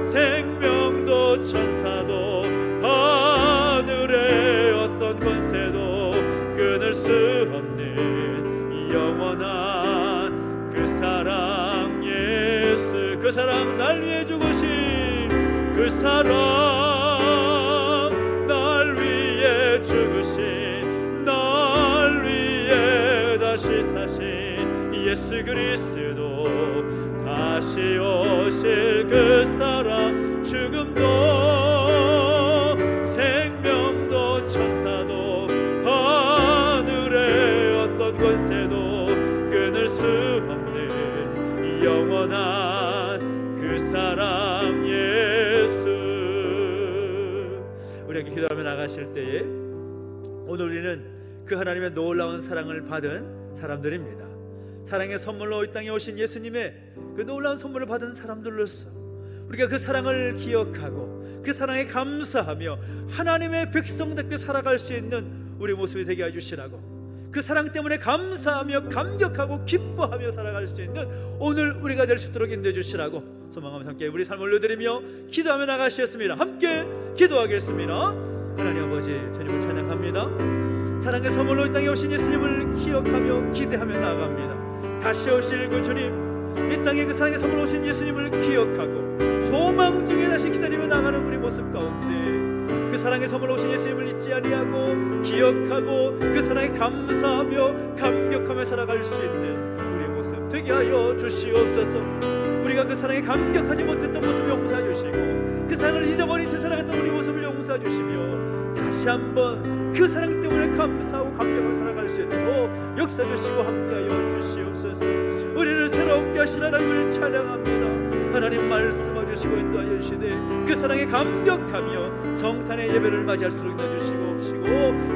생명도 천사도 하늘의 어떤 권세도 끊을 수 없는 영원한 그 사랑 예수, 그 사랑 날 위해 죽으신 그 사랑, 날 위해 죽으신, 날 위해 다시 사신 예수 그리스도, 다시 오실 그 사랑, 죽음도 생명도 천사도 하늘의 어떤 권세도 끊을 수 없는 영원한 그 사랑 예수. 우리에게 기도하며 나가실 때에 오늘 우리는 그 하나님의 놀라운 사랑을 받은 사람들입니다. 사랑의 선물로 이 땅에 오신 예수님의 그 놀라운 선물을 받은 사람들로서 우리가 그 사랑을 기억하고 그 사랑에 감사하며 하나님의 백성답게 살아갈 수 있는 우리 모습이 되게 해주시라고, 그 사랑 때문에 감사하며 감격하고 기뻐하며 살아갈 수 있는 오늘 우리가 될 수 있도록 인도해 주시라고 소망하면서 함께 우리 삶을 올려드리며 기도하며 나가시겠습니다. 함께 기도하겠습니다. 하나님 아버지, 주님을 찬양합니다. 사랑의 선물로 이 땅에 오신 예수님을 기억하며 기대하며 나아갑니다. 다시 오실 그 주님, 이 땅에 그 사랑의 선물로 오신 예수님을 기억하고 소망 중에 다시 기다리며 나가는 우리 모습 가운데 그 사랑의 선물로 오신 예수님을 잊지 아니하고 기억하고 그 사랑에 감사하며 감격하며 살아갈 수 있는 우리 모습 되게 하여 주시옵소서. 우리가 그 사랑에 감격하지 못했던 모습 용서해 주시고 그 사랑을 잊어버린 채 살아갔던 우리 모습을 용서해 주시며 다시 한번 그 사랑 때문에 감사하고 감격하며 살아갈 수 있도록 역사해 주시고 함께하여 주시옵소서. 우리를 새롭게 하신 하나님을 찬양합니다. 하나님 말씀해 주시고 인도하여 주시되 그 사랑에 감격하며 성탄의 예배를 맞이할 수 있도록 인도해주시고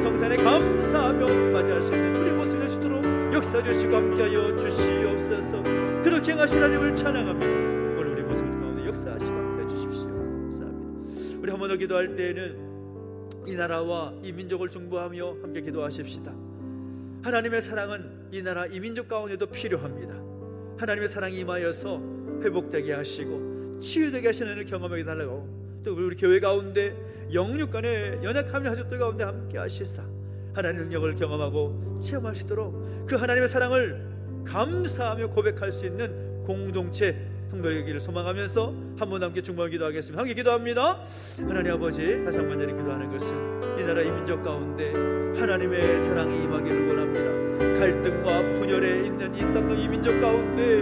성탄에 감사하며 맞이할 수 있는 우리 모습이 될 수 있도록 역사해 주시고 함께하여 주시옵소서. 그렇게 행하신 하나님을 찬양합니다. 오늘 우리 모습 가운데 역사하시고 함께해 주십시오. 감사합니다. 우리 한 번 더 기도할 때에는 이 나라와 이 민족을 중보하며 함께 기도하십시다. 하나님의 사랑은 이 나라 이 민족 가운데도 필요합니다. 하나님의 사랑이 임하여서 회복되게 하시고 치유되게 하시는 은혜를 경험하게 달라고, 또 우리 교회 가운데 영육 간의 연약함을 가족들 가운데 함께 하시사 하나님의 능력을 경험하고 체험할 수 있도록 그 하나님의 사랑을 감사하며 고백할 수 있는 공동체 성도되기를 소망하면서 한 번 함께 중보를 기도하겠습니다. 함께 기도합니다. 하나님 아버지, 다시 한번 드리 기도하는 것은 이 나라 이 민족 가운데 하나님의 사랑이 임하기를 원합니다. 갈등과 분열에 있는 이 땅과 이 민족 가운데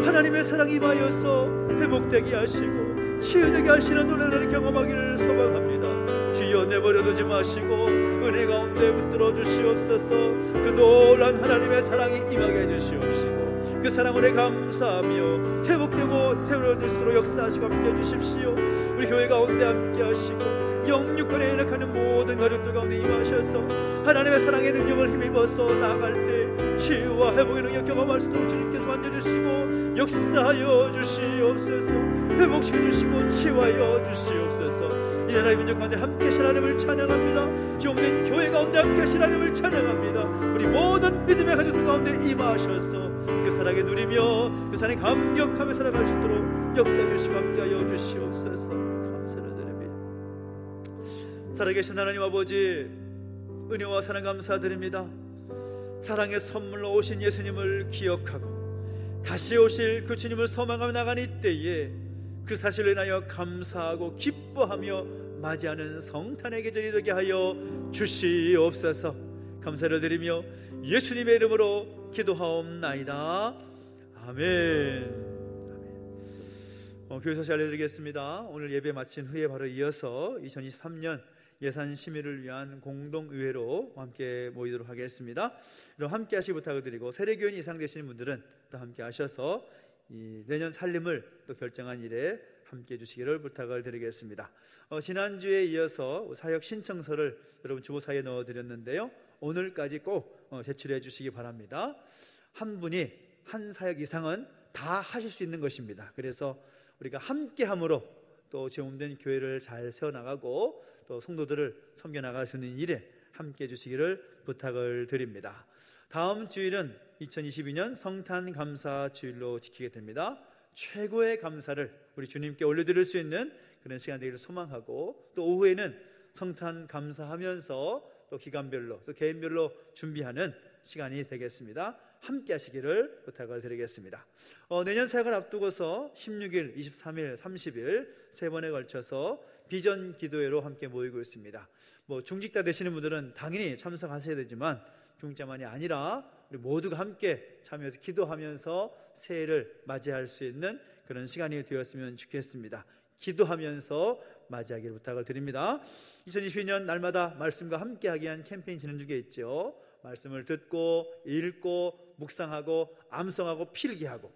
하나님의 사랑이 임하여서 회복되게 하시고 치유되게 하시는 은혜를 경험하기를 소망합니다. 주여, 내버려두지 마시고 은혜 가운데 붙들어 주시옵소서. 그 놀란 하나님의 사랑이 임하게 해주시옵시고 그 사랑을 감사하며 회복되고 세워질 수 있도록 역사하시고 함께 해주십시오. 우리 교회 가운데 함께 하시고 영육간에 연약하는 모든 가족들 가운데 임하셔서 하나님의 사랑의 능력을 힘입어서 나아갈 때 치유와 회복의 능력 경험할 수 있도록 주님께서 만져주시고 역사하여 주시옵소서. 회복시켜 주시고 치유하여 주시옵소서. 이 나라의 민족 가운데 함께 하신 하나님을 찬양합니다. 지옥된 교회 가운데 함께 하신 하나님을 찬양합니다. 우리 모든 믿음의 가족들 가운데 임하셔서 그 사랑에 누리며 그 사랑에 감격하며 살아갈 수 있도록 역사해 주시고 함께하여 주시옵소서. 감사를 드립니다. 살아계신 하나님 아버지, 은혜와 사랑 감사드립니다. 사랑의 선물로 오신 예수님을 기억하고 다시 오실 그 주님을 소망하며 나가는 이때에 그 사실을 인하여 감사하고 기뻐하며 맞이하는 성탄의 계절이 되게 하여 주시옵소서. 감사를 드리며 예수님의 이름으로 기도하옵나이다. 아멘. 교회 소식 알려드리겠습니다. 오늘 예배 마친 후에 바로 이어서 2023년 예산 심의를 위한 공동의회로 함께 모이도록 하겠습니다. 그럼 함께 하시기 부탁을 드리고 세례교인 이상 되시는 분들은 또 함께 하셔서 이 내년 살림을 또 결정한 일에 함께 해주시기를 부탁을 드리겠습니다. 지난주에 이어서 사역 신청서를 여러분 주보사에 넣어드렸는데요, 오늘까지 꼭 제출해 주시기 바랍니다. 한 분이 한 사역 이상은 다 하실 수 있는 것입니다. 그래서 우리가 함께함으로 또 제공된 교회를 잘 세워나가고 또 성도들을 섬겨나갈 수 있는 일에 함께해 주시기를 부탁을 드립니다. 다음 주일은 2022년 성탄 감사 주일로 지키게 됩니다. 최고의 감사를 우리 주님께 올려드릴 수 있는 그런 시간 되기를 소망하고, 또 오후에는 성탄 감사하면서 또 기간별로 또 개인별로 준비하는 시간이 되겠습니다. 함께 하시기를 부탁을 드리겠습니다. 내년 사역을 앞두고서 16일, 23일, 30일 세 번에 걸쳐서 비전 기도회로 함께 모이고 있습니다. 중직자 되시는 분들은 당연히 참석하셔야 되지만 중직자만이 아니라 우리 모두가 함께 참여해서 기도하면서 새해를 맞이할 수 있는 그런 시간이 되었으면 좋겠습니다. 기도하면서 맞이하기를 부탁을 드립니다. 2022년 날마다 말씀과 함께하기 위한 캠페인 진행 중에 있죠. 말씀을 듣고 읽고 묵상하고 암송하고 필기하고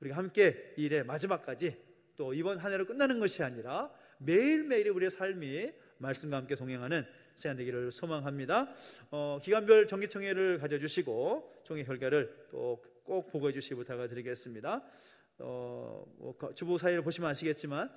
우리가 함께 이 일의 마지막까지 또 이번 한 해로 끝나는 것이 아니라 매일매일 우리의 삶이 말씀과 함께 동행하는 시간 되기를 소망합니다. 기간별 정기총회를 가져주시고 총회 결과를 또 꼭 보고해 주시기 부탁을 드리겠습니다. 주보 사이를 보시면 아시겠지만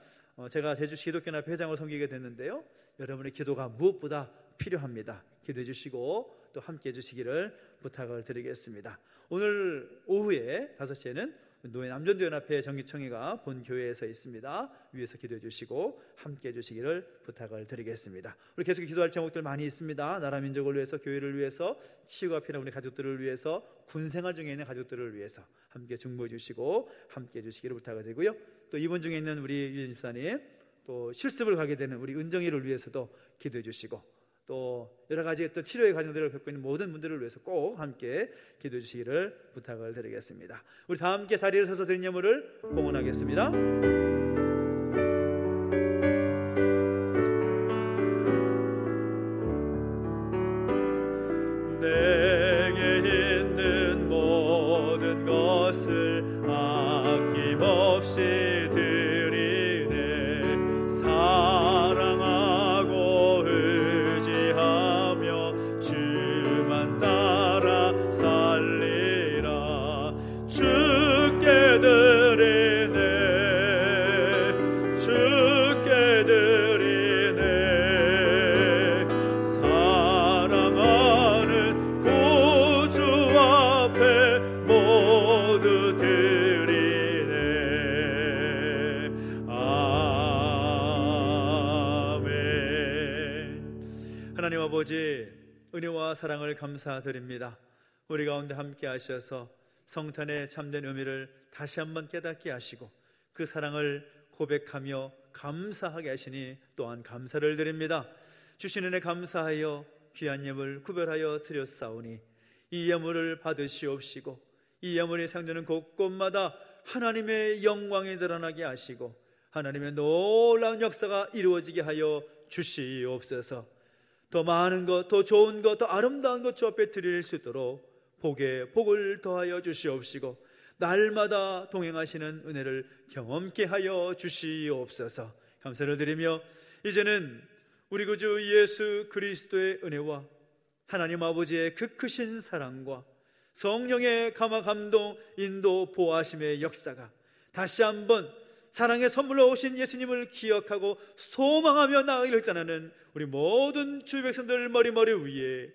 제가 제주시 기독교연합회 회장으로 섬기게 됐는데요, 여러분의 기도가 무엇보다 필요합니다. 기도해 주시고 또 함께 해 주시기를 부탁을 드리겠습니다. 오늘 오후에 5시에는 노예 남전도연합회 정기총회가 본 교회에서 있습니다. 위에서 기도해 주시고 함께 해 주시기를 부탁을 드리겠습니다. 우리 계속 기도할 제목들 많이 있습니다. 나라 민족을 위해서, 교회를 위해서, 치유가 필요한 우리 가족들을 위해서, 군생활 중에 있는 가족들을 위해서 함께 중보해 주시고 함께 해 주시기를 부탁을 드리고요, 또 입원 중에 있는 우리 유진 집사님, 또 실습을 가게 되는 우리 은정이를 위해서도 기도해 주시고, 또 여러 가지 또 치료의 과정들을 겪고 있는 모든 분들을 위해서 꼭 함께 기도해 주시기를 부탁을 드리겠습니다. 우리 다 함께 자리에 서서 드린 예물을 공헌하겠습니다. 내게 있는 모든 것을 아낌없이 하나님 아버지, 은혜와 사랑을 감사드립니다. 우리 가운데 함께 하셔서 성탄의 참된 의미를 다시 한번 깨닫게 하시고 그 사랑을 고백하며 감사하게 하시니 또한 감사를 드립니다. 주신 은혜 감사하여 귀한 예물 구별하여 드렸사오니 이 예물을 받으시옵시고 이 예물이 사용되는 곳곳마다 하나님의 영광이 드러나게 하시고 하나님의 놀라운 역사가 이루어지게 하여 주시옵소서. 더 많은 것, 더 좋은 것, 더 아름다운 것 주 앞에 드릴 수 있도록 복에 복을 더하여 주시옵시고 날마다 동행하시는 은혜를 경험케 하여 주시옵소서. 감사를 드리며 이제는 우리 구주 예수 그리스도의 은혜와 하나님 아버지의 그 크신 사랑과 성령의 감화 감동 인도 보호하심의 역사가 다시 한번 사랑의 선물로 오신 예수님을 기억하고 소망하며 나아가기를 떠나는 우리 모든 주 백성들 머리머리 위에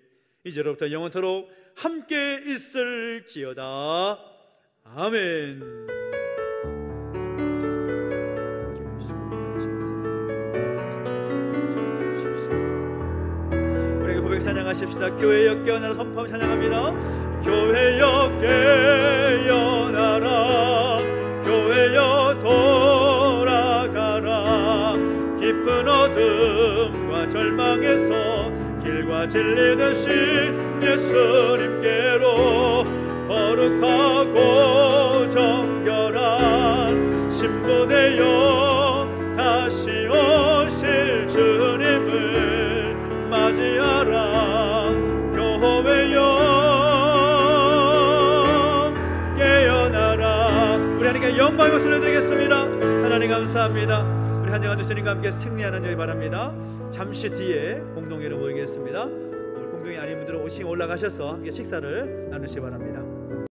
이제로부터 영원토록 함께 있을지어다. 아멘. 우리 고백 찬양하십시다. 교회여 깨어나라 선포하며 찬양합니다. 교회여 깨어나라, 교회여 돌아가라. 깊은 어둠과 절망에서 길과 진리 되신 예수님께로 거룩하고 정결한 신부되어 다시 오실 주님을 맞이하라. 교회여 깨어나라. 우리 하나님께 영광의 박수를 드리겠습니다. 하나님 감사합니다. 우리 한 주간도 주님과 함께 승리하는 저희 바랍니다. 잠시 뒤에 공동회로 모이겠습니다. 공동회 아닌 분들은 5층에 올라가셔서 함께 식사를 나누시기 바랍니다.